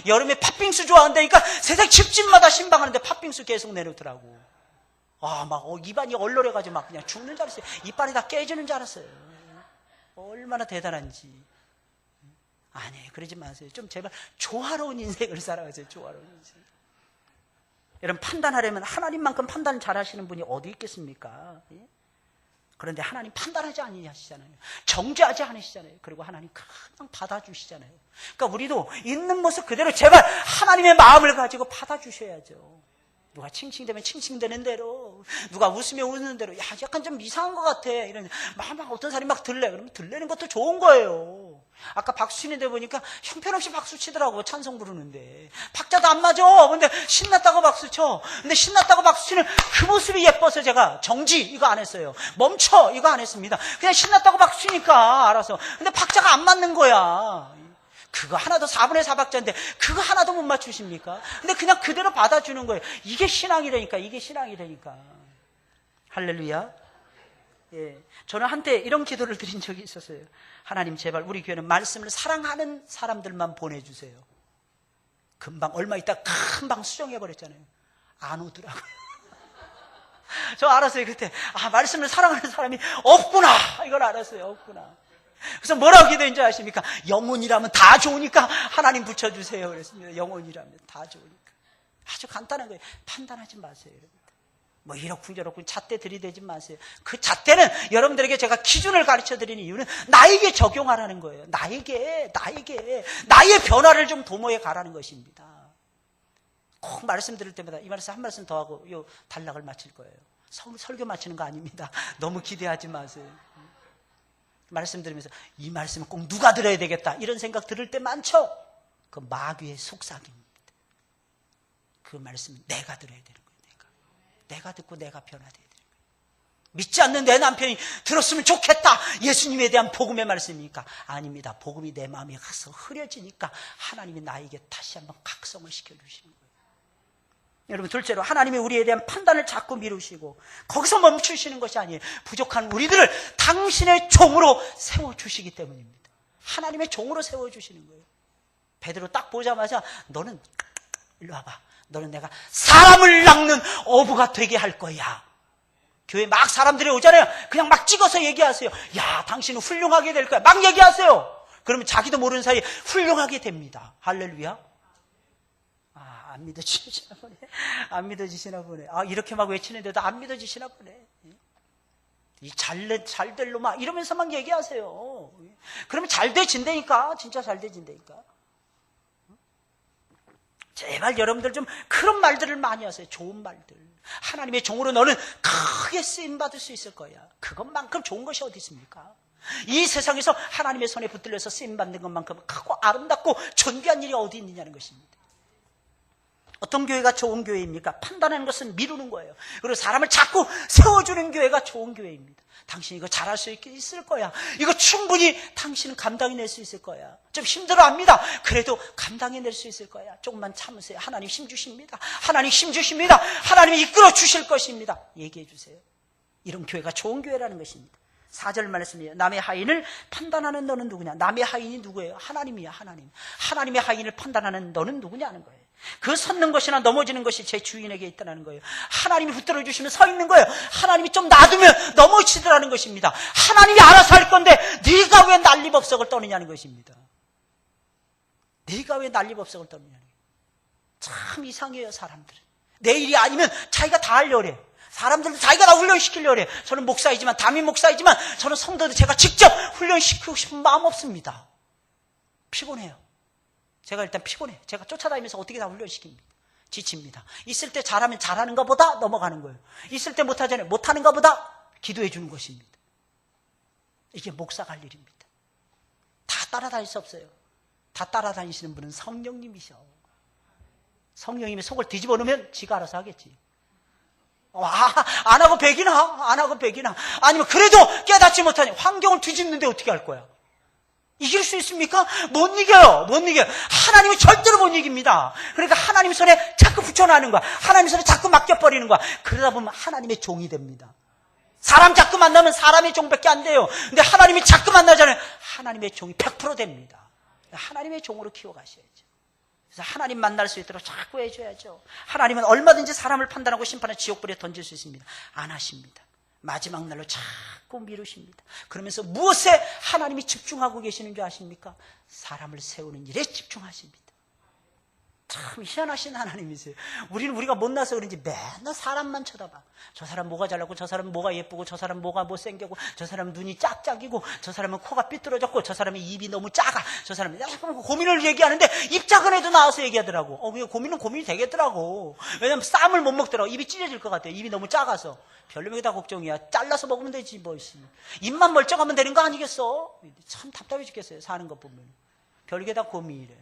여름에 팥빙수 좋아한다니까 세상 집집마다 신방하는데 팥빙수 계속 내놓더라고. 입안이 얼얼해가지고 막 그냥 죽는 줄 알았어요. 이빨이 다 깨지는 줄 알았어요. 얼마나 대단한지. 아니, 그러지 마세요. 좀 제발 조화로운 인생을 살아가세요. 조화로운 인생. 여러분, 판단하려면 하나님만큼 판단을 잘하시는 분이 어디 있겠습니까? 예? 그런데 하나님 판단하지 않으시잖아요. 정죄하지 않으시잖아요. 그리고 하나님 그냥 받아주시잖아요. 그러니까 우리도 있는 모습 그대로 제발 하나님의 마음을 가지고 받아주셔야죠. 누가 칭칭대면 칭칭대는 대로, 누가 웃으면 웃는 대로, 약간 좀 이상한 것 같아. 이런, 막 어떤 사람이 막 들래. 그러면 들래는 것도 좋은 거예요. 아까 박수 치는데 보니까 형편없이 박수 치더라고. 찬송 부르는데. 박자도 안 맞아. 근데 신났다고 박수 쳐. 근데 신났다고 박수 치는 그 모습이 예뻐서 제가 정지 이거 안 했어요. 멈춰 이거 안 했습니다. 그냥 신났다고 박수 치니까 알아서. 근데 박자가 안 맞는 거야. 그거 하나도 4분의 4박자인데 그거 하나도 못 맞추십니까? 근데 그냥 그대로 받아주는 거예요. 이게 신앙이라니까. 할렐루야. 예, 저는 한때 이런 기도를 드린 적이 있었어요. 하나님 제발 우리 교회는 말씀을 사랑하는 사람들만 보내주세요. 금방 얼마 있다 금방 수정해버렸잖아요. 안 오더라고요. 저 알았어요. 그때 말씀을 사랑하는 사람이 없구나, 이걸 알았어요. 없구나. 그래서 뭐라고 기도했는지 아십니까? 영혼이라면 다 좋으니까 하나님 붙여주세요 그랬습니다. 영혼이라면 다 좋으니까. 아주 간단한 거예요. 판단하지 마세요. 뭐 이러쿵저러쿵 잣대 들이대지 마세요. 그 잣대는 여러분들에게 제가 기준을 가르쳐 드리는 이유는 나에게 적용하라는 거예요. 나에게 나의 변화를 좀 도모해 가라는 것입니다. 꼭 말씀 들을 때마다 이 말씀 한 말씀 더 하고 요 단락을 마칠 거예요. 설교 마치는 거 아닙니다. 너무 기대하지 마세요. 말씀 들으면서 이 말씀은 꼭 누가 들어야 되겠다 이런 생각 들을 때 많죠. 그 마귀의 속삭임입니다. 그 말씀은 내가 들어야 되는 거예요. 내가 듣고 내가 변화되어야 되는 거예요. 믿지 않는 내 남편이 들었으면 좋겠다, 예수님에 대한 복음의 말씀이니까 아닙니다. 복음이 내 마음에 가서 흐려지니까 하나님이 나에게 다시 한번 각성을 시켜주시는 거예요. 여러분, 둘째로 하나님이 우리에 대한 판단을 자꾸 미루시고 거기서 멈추시는 것이 아니에요. 부족한 우리들을 당신의 종으로 세워주시기 때문입니다. 하나님의 종으로 세워주시는 거예요. 베드로 딱 보자마자 너는 일로 와봐. 너는 내가 사람을 낚는 어부가 되게 할 거야. 교회 막 사람들이 오잖아요. 그냥 막 찍어서 얘기하세요. 야, 당신은 훌륭하게 될 거야. 막 얘기하세요. 그러면 자기도 모르는 사이에 훌륭하게 됩니다. 할렐루야. 안 믿어지시나 보네. 안 믿어지시나 보네. 이렇게 막 외치는데도 안 믿어지시나 보네. 이 잘될 놈아 이러면서 막 얘기하세요. 그러면 잘 돼진다니까. 진짜 잘 돼진다니까. 제발 여러분들 좀 그런 말들을 많이 하세요. 좋은 말들. 하나님의 종으로 너는 크게 쓰임받을 수 있을 거야. 그것만큼 좋은 것이 어디 있습니까? 이 세상에서 하나님의 손에 붙들려서 쓰임받는 것만큼 크고 아름답고 존귀한 일이 어디 있느냐는 것입니다. 어떤 교회가 좋은 교회입니까? 판단하는 것은 미루는 거예요. 그리고 사람을 자꾸 세워주는 교회가 좋은 교회입니다. 당신 이거 잘할 수 있을 거야. 이거 충분히 당신은 감당해낼 수 있을 거야. 좀 힘들어합니다. 그래도 감당해낼 수 있을 거야. 조금만 참으세요. 하나님 힘 주십니다. 하나님 힘 주십니다. 하나님이 이끌어 주실 것입니다. 얘기해 주세요. 이런 교회가 좋은 교회라는 것입니다. 4절 말씀이에요. 남의 하인을 판단하는 너는 누구냐? 남의 하인이 누구예요? 하나님이야. 하나님. 하나님의 하인을 판단하는 너는 누구냐는 거예요. 그 섰는 것이나 넘어지는 것이 제 주인에게 있다는 거예요. 하나님이 붙들어 주시면 서 있는 거예요. 하나님이 좀 놔두면 넘어지더라는 것입니다. 하나님이 알아서 할 건데 네가 왜 난리법석을 떠느냐는 것입니다. 네가 왜 난리법석을 떠느냐는 거예요. 참 이상해요, 사람들은. 내 일이 아니면 자기가 다 하려고 해요. 사람들도 자기가 다 훈련시키려고 해요. 저는 목사이지만, 담임 목사이지만 저는 성도들 제가 직접 훈련시키고 싶은 마음 없습니다. 피곤해요. 제가 일단 피곤해요. 제가 쫓아다니면서 어떻게 다 훈련시킵니다. 지칩니다. 있을 때 잘하면 잘하는 것보다 넘어가는 거예요. 있을 때 못하잖아요. 못하는 것보다 기도해 주는 것입니다. 이게 목사가 할 일입니다. 다 따라다닐 수 없어요. 다 따라다니시는 분은 성령님이셔. 성령님이 속을 뒤집어 놓으면 지가 알아서 하겠지. 안 하고 백이나, 안 하고 백이나. 아니면 그래도 깨닫지 못하니 환경을 뒤집는데 어떻게 할 거야? 이길 수 있습니까? 못 이겨요. 못 이겨요. 하나님은 절대로 못 이깁니다. 그러니까 하나님 손에 자꾸 붙여놔는 거야. 하나님 손에 자꾸 맡겨버리는 거야. 그러다 보면 하나님의 종이 됩니다. 사람 자꾸 만나면 사람의 종밖에 안 돼요. 근데 하나님이 자꾸 만나잖아요. 하나님의 종이 100% 됩니다. 하나님의 종으로 키워가셔야죠. 그래서 하나님 만날 수 있도록 자꾸 해줘야죠. 하나님은 얼마든지 사람을 판단하고 심판의 지옥불에 던질 수 있습니다. 안 하십니다. 마지막 날로 자꾸 미루십니다. 그러면서 무엇에 하나님이 집중하고 계시는 줄 아십니까? 사람을 세우는 일에 집중하십니다. 참 희한하신 하나님이세요. 우리가 못나서 그런지 맨날 사람만 쳐다봐. 저 사람 뭐가 잘나고, 저 사람 뭐가 예쁘고, 저 사람 뭐가 못생기고, 저 사람 눈이 짝짝이고, 저 사람은 코가 삐뚤어졌고, 저 사람은 입이 너무 작아. 저 사람은 고민을 얘기하는데 입 작은 애도 나와서 얘기하더라고. 고민은 고민이 되겠더라고. 왜냐면 쌈을 못 먹더라고. 입이 찢어질 것 같아요. 입이 너무 작아서. 별놈이 다 걱정이야. 잘라서 먹으면 되지 뭐. 입만 멀쩡하면 되는 거 아니겠어? 참 답답해 죽겠어요. 사는 것 보면. 별게 다 고민이래.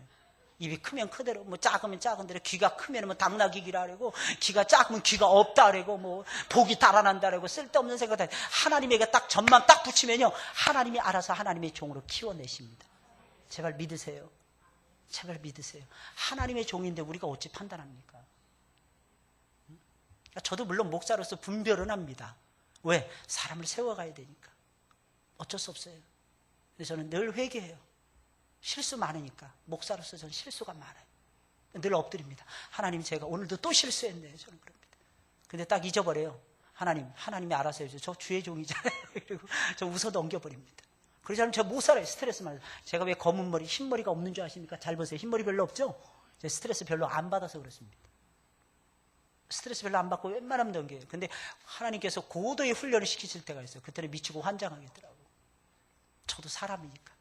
입이 크면 크대로, 뭐 작으면 작은 대로, 귀가 크면 뭐 당나귀기라 그러고, 귀가 작으면 귀가 없다 그러고, 뭐 복이 달아난다 그러고, 쓸데없는 생각. 하나님에게 딱 점만 딱 붙이면요, 하나님이 알아서 하나님의 종으로 키워내십니다. 제발 믿으세요. 제발 믿으세요. 하나님의 종인데 우리가 어찌 판단합니까? 저도 물론 목사로서 분별은 합니다. 왜? 사람을 세워가야 되니까. 어쩔 수 없어요. 그래서 저는 늘 회개해요. 실수 많으니까. 목사로서 저는 실수가 많아요. 늘 엎드립니다. 하나님, 제가 오늘도 또 실수했네요. 저는 그럽니다. 근데 딱 잊어버려요. 하나님이 알아서 해줘. 저 주의 종이잖아요. 그리고 저 웃어 넘겨버립니다. 그러지 않으면 저 못 살아요. 스트레스만. 제가 왜 검은 머리, 흰 머리가 없는 줄 아십니까? 잘 보세요. 흰 머리 별로 없죠? 제가 스트레스 별로 안 받아서 그렇습니다. 스트레스 별로 안 받고 웬만하면 넘겨요. 근데 하나님께서 고도의 훈련을 시키실 때가 있어요. 그때는 미치고 환장하겠더라고요. 저도 사람이니까.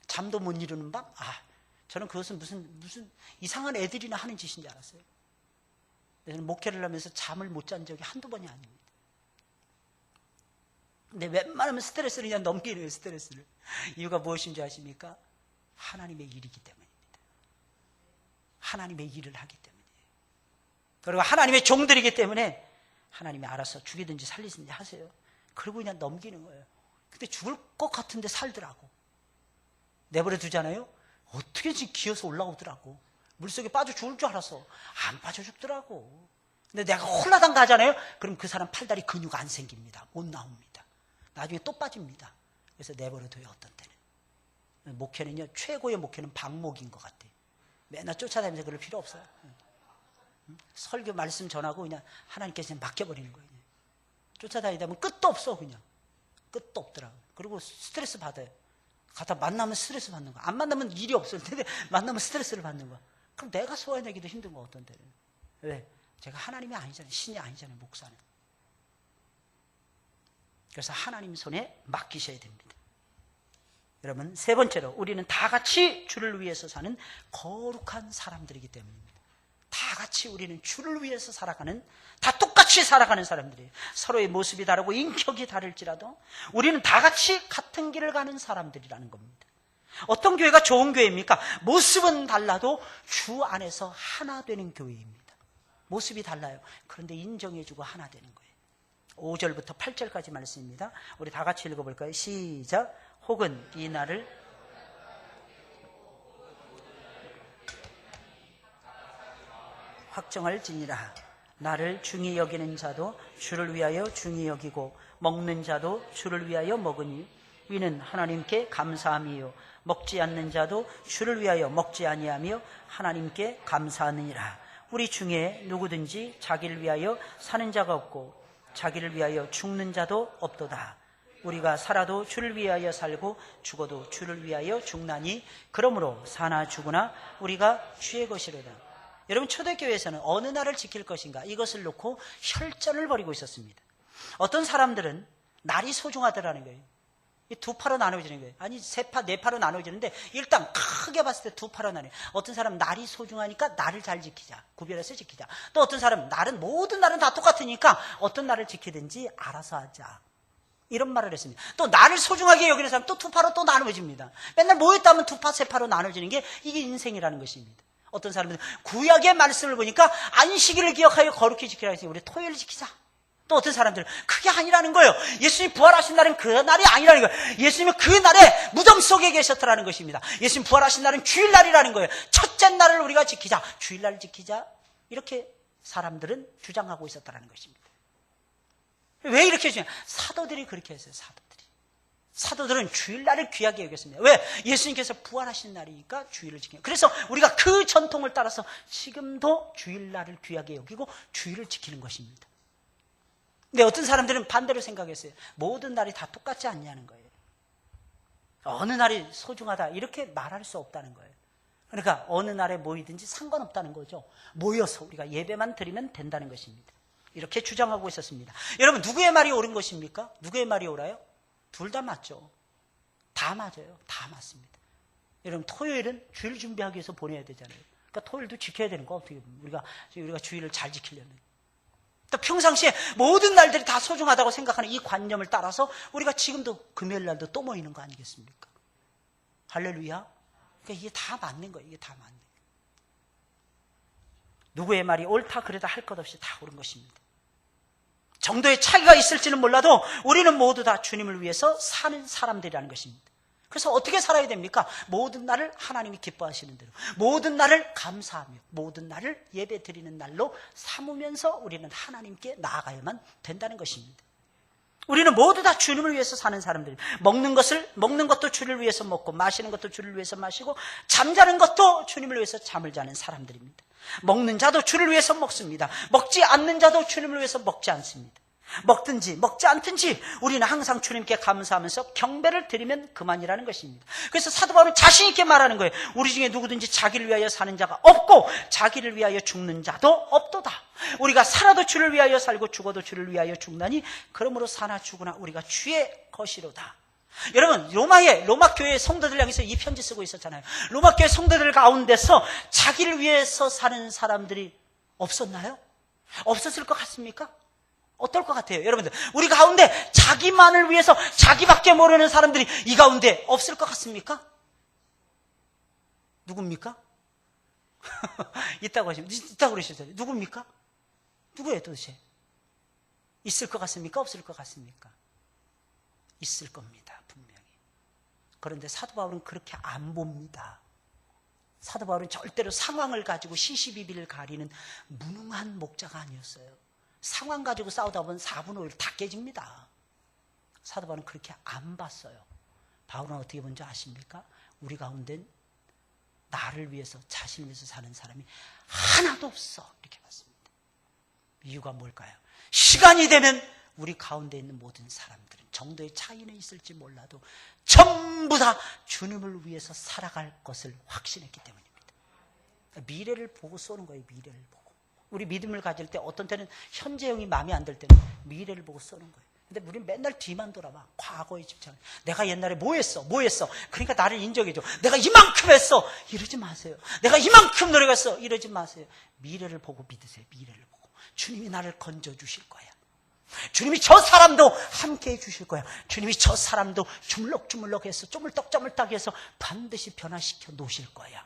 잠도 못 이루는 밤? 저는 그것은 무슨 이상한 애들이나 하는 짓인 줄 알았어요. 저는 목회를 하면서 잠을 못 잔 적이 한두 번이 아닙니다. 근데 웬만하면 스트레스를 그냥 넘기는 스트레스를. 이유가 무엇인지 아십니까? 하나님의 일이기 때문입니다. 하나님의 일을 하기 때문이에요. 그리고 하나님의 종들이기 때문에 하나님이 알아서 죽이든지 살리든지 하세요. 그리고 그냥 넘기는 거예요. 근데 죽을 것 같은데 살더라고. 내버려 두잖아요. 어떻게 기어서 올라오더라고. 물속에 빠져 죽을 줄 알았어. 안 빠져 죽더라고. 근데 내가 홀라당 가잖아요. 그럼 그 사람 팔다리 근육 안 생깁니다. 못 나옵니다. 나중에 또 빠집니다. 그래서 내버려 둬요. 어떤 때는. 목회는요, 최고의 목회는 방목인 것 같아요. 맨날 쫓아다니면서 그럴 필요 없어요. 설교 말씀 전하고 그냥 하나님께서 그냥 맡겨버리는 거예요. 쫓아다니다 보면 끝도 없어. 그냥 끝도 없더라고요. 그리고 스트레스 받아요. 가다 만나면 스트레스 받는 거야. 안 만나면 일이 없을 텐데 만나면 스트레스를 받는 거야. 그럼 내가 소화해내기도 힘든 거 어떤 때는. 왜? 제가 하나님이 아니잖아요. 신이 아니잖아요. 목사는. 그래서 하나님 손에 맡기셔야 됩니다. 여러분, 세 번째로 우리는 다 같이 주를 위해서 사는 거룩한 사람들이기 때문입니다. 다 같이 우리는 주를 위해서 살아가는, 다 똑같이 살아가는 사람들이에요. 서로의 모습이 다르고 인격이 다를지라도 우리는 다 같이 같은 길을 가는 사람들이라는 겁니다. 어떤 교회가 좋은 교회입니까? 모습은 달라도 주 안에서 하나 되는 교회입니다. 모습이 달라요. 그런데 인정해주고 하나 되는 거예요. 5절부터 8절까지 말씀입니다. 우리 다 같이 읽어볼까요? 시작. 혹은 이 날을 확정할지니라. 나를 중히 여기는 자도 주를 위하여 중히 여기고 먹는 자도 주를 위하여 먹으니 이는 하나님께 감사함이요 먹지 않는 자도 주를 위하여 먹지 아니하며 하나님께 감사하느니라. 우리 중에 누구든지 자기를 위하여 사는 자가 없고 자기를 위하여 죽는 자도 없도다. 우리가 살아도 주를 위하여 살고 죽어도 주를 위하여 죽나니 그러므로 사나 죽으나 우리가 주의 것이로다. 여러분, 초대교회에서는 어느 날을 지킬 것인가 이것을 놓고 혈전을 벌이고 있었습니다. 어떤 사람들은 날이 소중하더라는 거예요. 두 파로 나눠지는 거예요. 아니, 세 파, 네 파로 나눠지는데 일단 크게 봤을 때 두 파로 나눠요. 어떤 사람은 날이 소중하니까 날을 잘 지키자. 구별해서 지키자. 또 어떤 사람은 모든 날은 다 똑같으니까 어떤 날을 지키든지 알아서 하자. 이런 말을 했습니다. 또 나를 소중하게 여기는 사람 또 두 파로 또 나눠집니다. 맨날 모였다면 두 파, 세 파로 나눠지는 게 이게 인생이라는 것입니다. 어떤 사람들은 구약의 말씀을 보니까 안식일을 기억하여 거룩히 지키라 했으니 우리 토요일을 지키자. 또 어떤 사람들은 그게 아니라는 거예요. 예수님이 부활하신 날은 그 날이 아니라는 거예요. 예수님은 그 날에 무덤 속에 계셨더라는 것입니다. 예수님 부활하신 날은 주일날이라는 거예요. 첫째 날을 우리가 지키자. 주일날을 지키자. 이렇게 사람들은 주장하고 있었다는 것입니다. 왜 이렇게 주냐? 사도들이 그렇게 했어요. 사도들은 주일날을 귀하게 여겼습니다. 왜? 예수님께서 부활하신 날이니까 주일을 지켜요. 그래서 우리가 그 전통을 따라서 지금도 주일날을 귀하게 여기고 주일을 지키는 것입니다. 근데 어떤 사람들은 반대로 생각했어요. 모든 날이 다 똑같지 않냐는 거예요. 어느 날이 소중하다 이렇게 말할 수 없다는 거예요. 그러니까 어느 날에 모이든지 상관없다는 거죠. 모여서 우리가 예배만 드리면 된다는 것입니다. 이렇게 주장하고 있었습니다. 여러분, 누구의 말이 옳은 것입니까? 누구의 말이 옳아요? 둘 다 맞죠. 다 맞아요. 다 맞습니다. 여러분, 토요일은 주일 준비하기 위해서 보내야 되잖아요. 그러니까 토요일도 지켜야 되는 거 어떻게 보면 우리가 주일을 잘 지키려면. 또 평상시에 모든 날들이 다 소중하다고 생각하는 이 관념을 따라서 우리가 지금도 금요일 날도 또 모이는 거 아니겠습니까? 할렐루야. 그러니까 이게 다 맞는 거예요. 이게 다 맞는 거예요. 누구의 말이 옳다 그러다 할 것 없이 다 옳은 것입니다. 정도의 차이가 있을지는 몰라도 우리는 모두 다 주님을 위해서 사는 사람들이라는 것입니다. 그래서 어떻게 살아야 됩니까? 모든 날을 하나님이 기뻐하시는 대로, 모든 날을 감사하며, 모든 날을 예배 드리는 날로 삼으면서 우리는 하나님께 나아가야만 된다는 것입니다. 우리는 모두 다 주님을 위해서 사는 사람들이, 먹는 것도 주를 위해서 먹고, 마시는 것도 주를 위해서 마시고, 잠자는 것도 주님을 위해서 잠을 자는 사람들입니다. 먹는 자도 주를 위해서 먹습니다. 먹지 않는 자도 주님을 위해서 먹지 않습니다. 먹든지 먹지 않든지 우리는 항상 주님께 감사하면서 경배를 드리면 그만이라는 것입니다. 그래서 사도 바울은 자신 있게 말하는 거예요. 우리 중에 누구든지 자기를 위하여 사는 자가 없고 자기를 위하여 죽는 자도 없도다. 우리가 살아도 주를 위하여 살고 죽어도 주를 위하여 죽나니 그러므로 사나 죽으나 우리가 주의 것이로다. 여러분, 로마 교회 성도들 향해서 이 편지 쓰고 있었잖아요. 로마 교회 성도들 가운데서 자기를 위해서 사는 사람들이 없었나요? 없었을 것 같습니까? 어떨 것 같아요? 여러분들, 우리 가운데 자기만을 위해서 자기밖에 모르는 사람들이 이 가운데 없을 것 같습니까? 누굽니까? 있다고 그러셨잖아요. 누굽니까? 누구예요 도대체? 있을 것 같습니까? 없을 것 같습니까? 있을 겁니다, 분명히. 그런데 사도 바울은 그렇게 안 봅니다. 사도 바울은 절대로 상황을 가지고 시시비비를 가리는 무능한 목자가 아니었어요. 상황 가지고 싸우다 보면 4분 5일 다 깨집니다. 사도 바울은 그렇게 안 봤어요. 바울은 어떻게 본지 아십니까? 우리 가운데는 나를 위해서, 자신을 위해서 사는 사람이 하나도 없어, 이렇게 봤습니다. 이유가 뭘까요? 시간이 되면 우리 가운데 있는 모든 사람들은 정도의 차이는 있을지 몰라도 전부 다 주님을 위해서 살아갈 것을 확신했기 때문입니다. 미래를 보고 쏘는 거예요. 미래를 보고. 우리 믿음을 가질 때 어떤 때는 현재형이 마음에 안 들 때는 미래를 보고 쏘는 거예요. 근데 우리는 맨날 뒤만 돌아봐. 과거에 집착해. 내가 옛날에 뭐 했어? 그러니까 나를 인정해줘. 내가 이만큼 했어. 이러지 마세요. 내가 이만큼 노력했어. 이러지 마세요. 미래를 보고 믿으세요. 미래를 보고. 주님이 나를 건져주실 거야. 주님이 저 사람도 함께 해주실 거야. 주님이 저 사람도 주물럭주물럭해서 쪼물떡쪼물떡해서 반드시 변화시켜 놓으실 거야.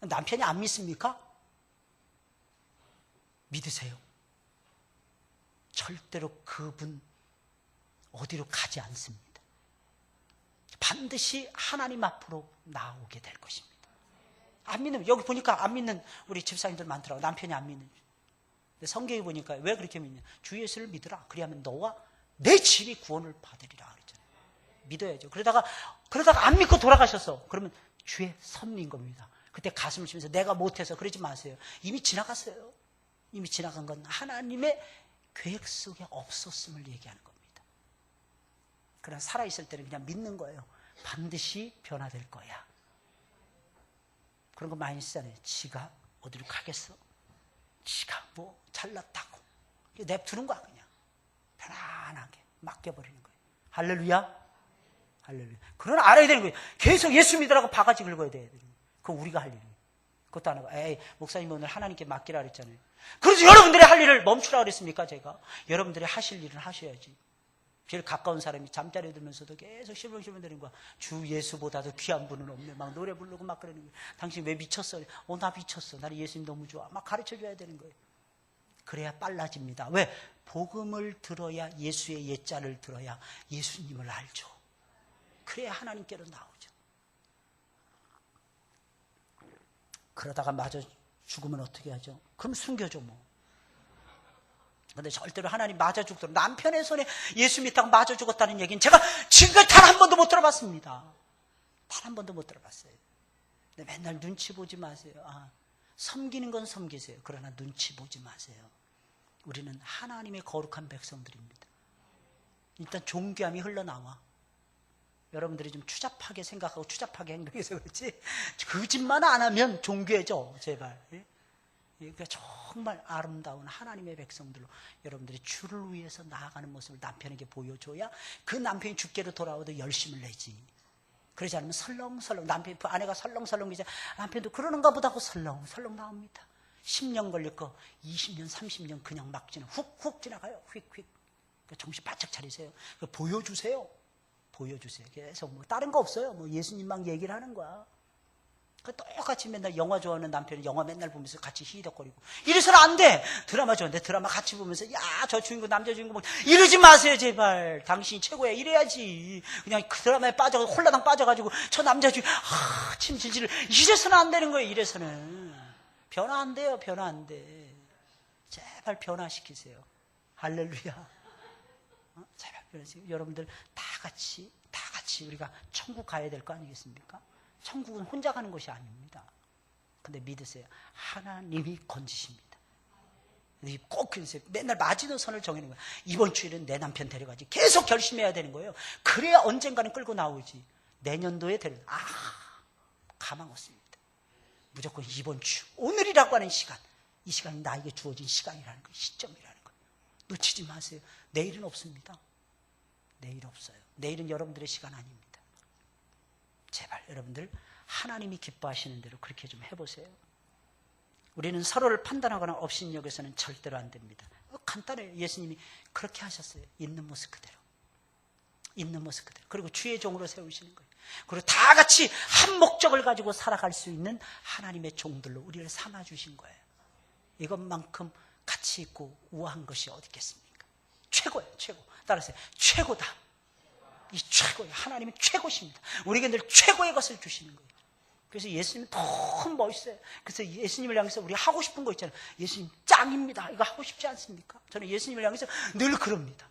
남편이 안 믿습니까? 믿으세요. 절대로 그분 어디로 가지 않습니다. 반드시 하나님 앞으로 나오게 될 것입니다. 안 믿는, 여기 보니까 안 믿는 우리 집사님들 많더라고요. 남편이 안 믿는. 근데 성경에 보니까 왜 그렇게 믿냐? 주 예수를 믿으라. 그리하면 너와 내 집이 구원을 받으리라 그랬잖아요. 믿어야죠. 그러다가 안 믿고 돌아가셨어. 그러면 주의 섭리인 겁니다. 그때 가슴을 치면서 내가 못해서 그러지 마세요. 이미 지나갔어요. 이미 지나간 건 하나님의 계획 속에 없었음을 얘기하는 겁니다. 그러나 살아있을 때는 그냥 믿는 거예요. 반드시 변화될 거야. 그런 거 많이 쓰잖아요. 지가 어디로 가겠어? 지가 뭐 잘났다고. 냅두는 거야 그냥. 편안하게 맡겨버리는 거예요. 할렐루야. 할렐루야. 그러나 알아야 되는 거예요. 계속 예수 믿으라고 바가지 긁어야 돼요. 그거 우리가 할 일이에요. 그것도 안 하고, 에이, 목사님 오늘 하나님께 맡기라 그랬잖아요. 그래서 여러분들이 할 일을 멈추라 그랬습니까, 제가? 여러분들이 하실 일은 하셔야지. 제일 가까운 사람이 잠자리에 들면서도 계속 실렁실렁 대는 거야. 주 예수보다도 귀한 분은 없네. 막 노래 부르고 막 그러는 거예요. 당신 왜 미쳤어? 나 미쳤어. 나는 예수님 너무 좋아. 막 가르쳐 줘야 되는 거예요. 그래야 빨라집니다. 왜? 복음을 들어야, 예수의 예자를 들어야 예수님을 알죠. 그래야 하나님께로 나오죠. 그러다가 마저 죽으면 어떻게 하죠? 그럼 숨겨줘 뭐. 근데 절대로 하나님 맞아 죽도록, 남편의 손에 예수 믿다가 맞아 죽었다는 얘기는 제가 지금까지 단 한 번도 못 들어봤습니다. 단 한 번도 못 들어봤어요. 근데 맨날 눈치 보지 마세요. 섬기는 건 섬기세요. 그러나 눈치 보지 마세요. 우리는 하나님의 거룩한 백성들입니다. 일단 존귀함이 흘러나와. 여러분들이 좀 추잡하게 생각하고 추잡하게 행동해서 그렇지, 그 짓만 안 하면 존귀해져. 제발. 그러니까 정말 아름다운 하나님의 백성들로 여러분들이 주를 위해서 나아가는 모습을 남편에게 보여줘야 그 남편이 주께로 돌아와도 열심을 내지. 그러지 않으면 설렁설렁, 아내가 설렁설렁 이제 남편도 그러는가 보다 하고 설렁설렁 나옵니다. 10년 걸릴 거 20년 30년 그냥 막 훅훅 지나가요. 휙휙. 그러니까 정신 바짝 차리세요. 보여주세요. 계속 뭐 다른 거 없어요. 뭐 예수님만 얘기를 하는 거야. 똑같이 맨날 영화 좋아하는 남편이 영화 맨날 보면서 같이 히덕거리고 이래서는 안 돼. 드라마 좋아하는데 드라마 같이 보면서 야, 저 주인공 남자 주인공 이러지 마세요 제발. 당신이 최고야. 이래야지. 그냥 그 드라마에 홀라당 빠져가지고 저 남자 주인공 침 질질. 이래서는 안 되는 거예요. 이래서는 변화 안 돼요. 변화 안 돼. 제발 변화시키세요. 할렐루야. 제발 변화시키세요. 여러분들 다 같이 우리가 천국 가야 될 거 아니겠습니까? 천국은 혼자 가는 것이 아닙니다. 근데 믿으세요. 하나님이 건지십니다. 꼭 그러세요. 맨날 마지노선을 정해는 거예요. 이번 주에는 내 남편 데려가지. 계속 결심해야 되는 거예요. 그래야 언젠가는 끌고 나오지. 내년도에 가망 없습니다. 무조건 이번 주, 오늘이라고 하는 시간, 이 시간이 나에게 주어진 시간이라는 거예요. 시점이라는 거예요. 놓치지 마세요. 내일은 없습니다. 내일 없어요. 내일은 여러분들의 시간 아닙니다. 제발 여러분들 하나님이 기뻐하시는 대로 그렇게 좀 해보세요. 우리는 서로를 판단하거나 업신여겨서는 절대로 안 됩니다. 간단해요. 예수님이 그렇게 하셨어요. 있는 모습 그대로. 있는 모습 그대로. 그리고 주의 종으로 세우시는 거예요. 그리고 다 같이 한 목적을 가지고 살아갈 수 있는 하나님의 종들로 우리를 삼아주신 거예요. 이것만큼 가치 있고 우아한 것이 어디 있겠습니까? 최고예요. 최고. 따라서 최고다. 이 최고예요. 하나님은 최고십니다. 우리에게 늘 최고의 것을 주시는 거예요. 그래서 예수님은 너무 멋있어요. 그래서 예수님을 향해서 우리 하고 싶은 거 있잖아요. 예수님 짱입니다. 이거 하고 싶지 않습니까? 저는 예수님을 향해서 늘 그럽니다.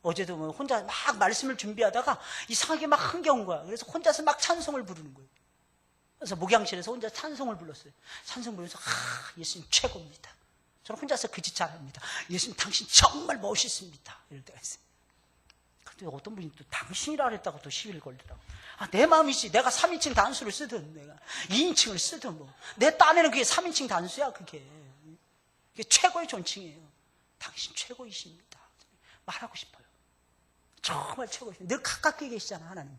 어제도 뭐 혼자 막 말씀을 준비하다가 이상하게 막 흥겨운 거야. 그래서 혼자서 막 찬송을 부르는 거예요. 그래서 목양실에서 혼자 찬송을 불렀어요. 찬송 부르면서 예수님 최고입니다. 저는 혼자서 그 짓 잘합니다. 예수님 당신 정말 멋있습니다. 이럴 때가 있어요. 근데 어떤 분이 또 당신이라 그랬다고 또 시비를 걸더라고. 내 마음이지. 내가 3인칭 단수를 쓰든 내가 2인칭을 쓰든 뭐. 내 딴에는 그게 3인칭 단수야 그게. 그게 최고의 존칭이에요. 당신 최고이십니다. 말하고 싶어요. 정말 최고이십니다. 늘 가깝게 계시잖아 하나님.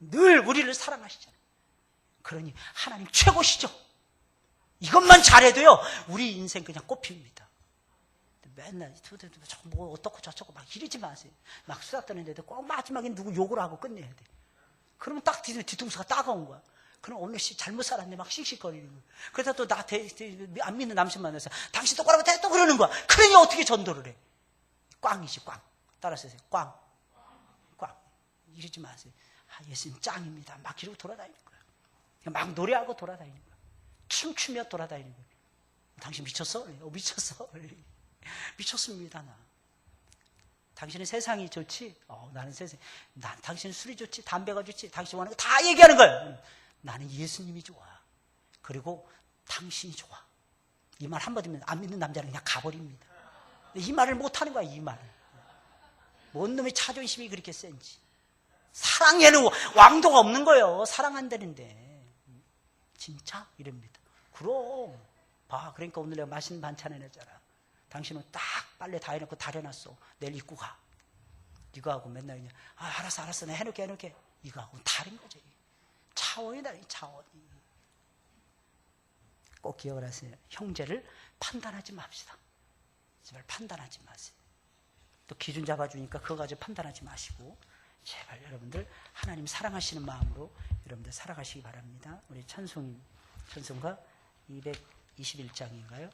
늘 우리를 사랑하시잖아요. 그러니 하나님 최고시죠. 이것만 잘해도요 우리 인생 그냥 꽃피웁니다. 맨날 뭐 어떻고 저쩌고 막 이러지 마세요. 막 수다 떠는데도 꼭 마지막에 누구 욕을 하고 끝내야 돼. 그러면 딱 뒤통수가 따가운 거야. 그럼 오늘 잘못 살았네 막 씩씩거리는 거야. 그러다 또 안 믿는 남친 만나서 당신 똑바로 해 또 그러는 거야. 그러니 어떻게 전도를 해? 꽝이지 꽝. 따라서 하세요. 꽝. 이러지 마세요. 예수님 짱입니다. 막 이러고 돌아다니는 거야. 막 노래하고 돌아다니는 거야. 춤추며 돌아다니는 거야. 당신 미쳤어? 미쳤어. 미쳤습니다. 나. 당신은 세상이 좋지? 나는 당신은 술이 좋지? 담배가 좋지? 당신 원하는 거 다 얘기하는 거예요. 나는 예수님이 좋아. 그리고 당신이 좋아. 이 말 한마디면 안 믿는 남자는 그냥 가버립니다. 이 말을 못하는 거야. 이 말을. 뭔 놈의 자존심이 그렇게 센지. 사랑에는 왕도가 없는 거예요. 사랑한다는데. 진짜? 이럽니다. 그럼 봐. 그러니까 오늘 내가 맛있는 반찬 해냈잖아. 당신은 딱 빨래 다 해놓고 다려놨어. 내일 입고 가. 이거 하고 맨날 그냥 알았어 내가 해놓게 이거 하고 다른 거죠. 차원이다. 차원이. 꼭 기억을 하세요. 형제를 판단하지 맙시다. 제발 판단하지 마세요. 또 기준 잡아주니까 그거 가지고 판단하지 마시고 제발 여러분들 하나님 사랑하시는 마음으로 여러분들 살아가시기 바랍니다. 우리 찬송가 221장인가요?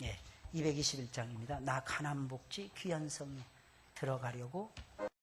예, 221장입니다. 나 가난복지 귀한 성에 들어가려고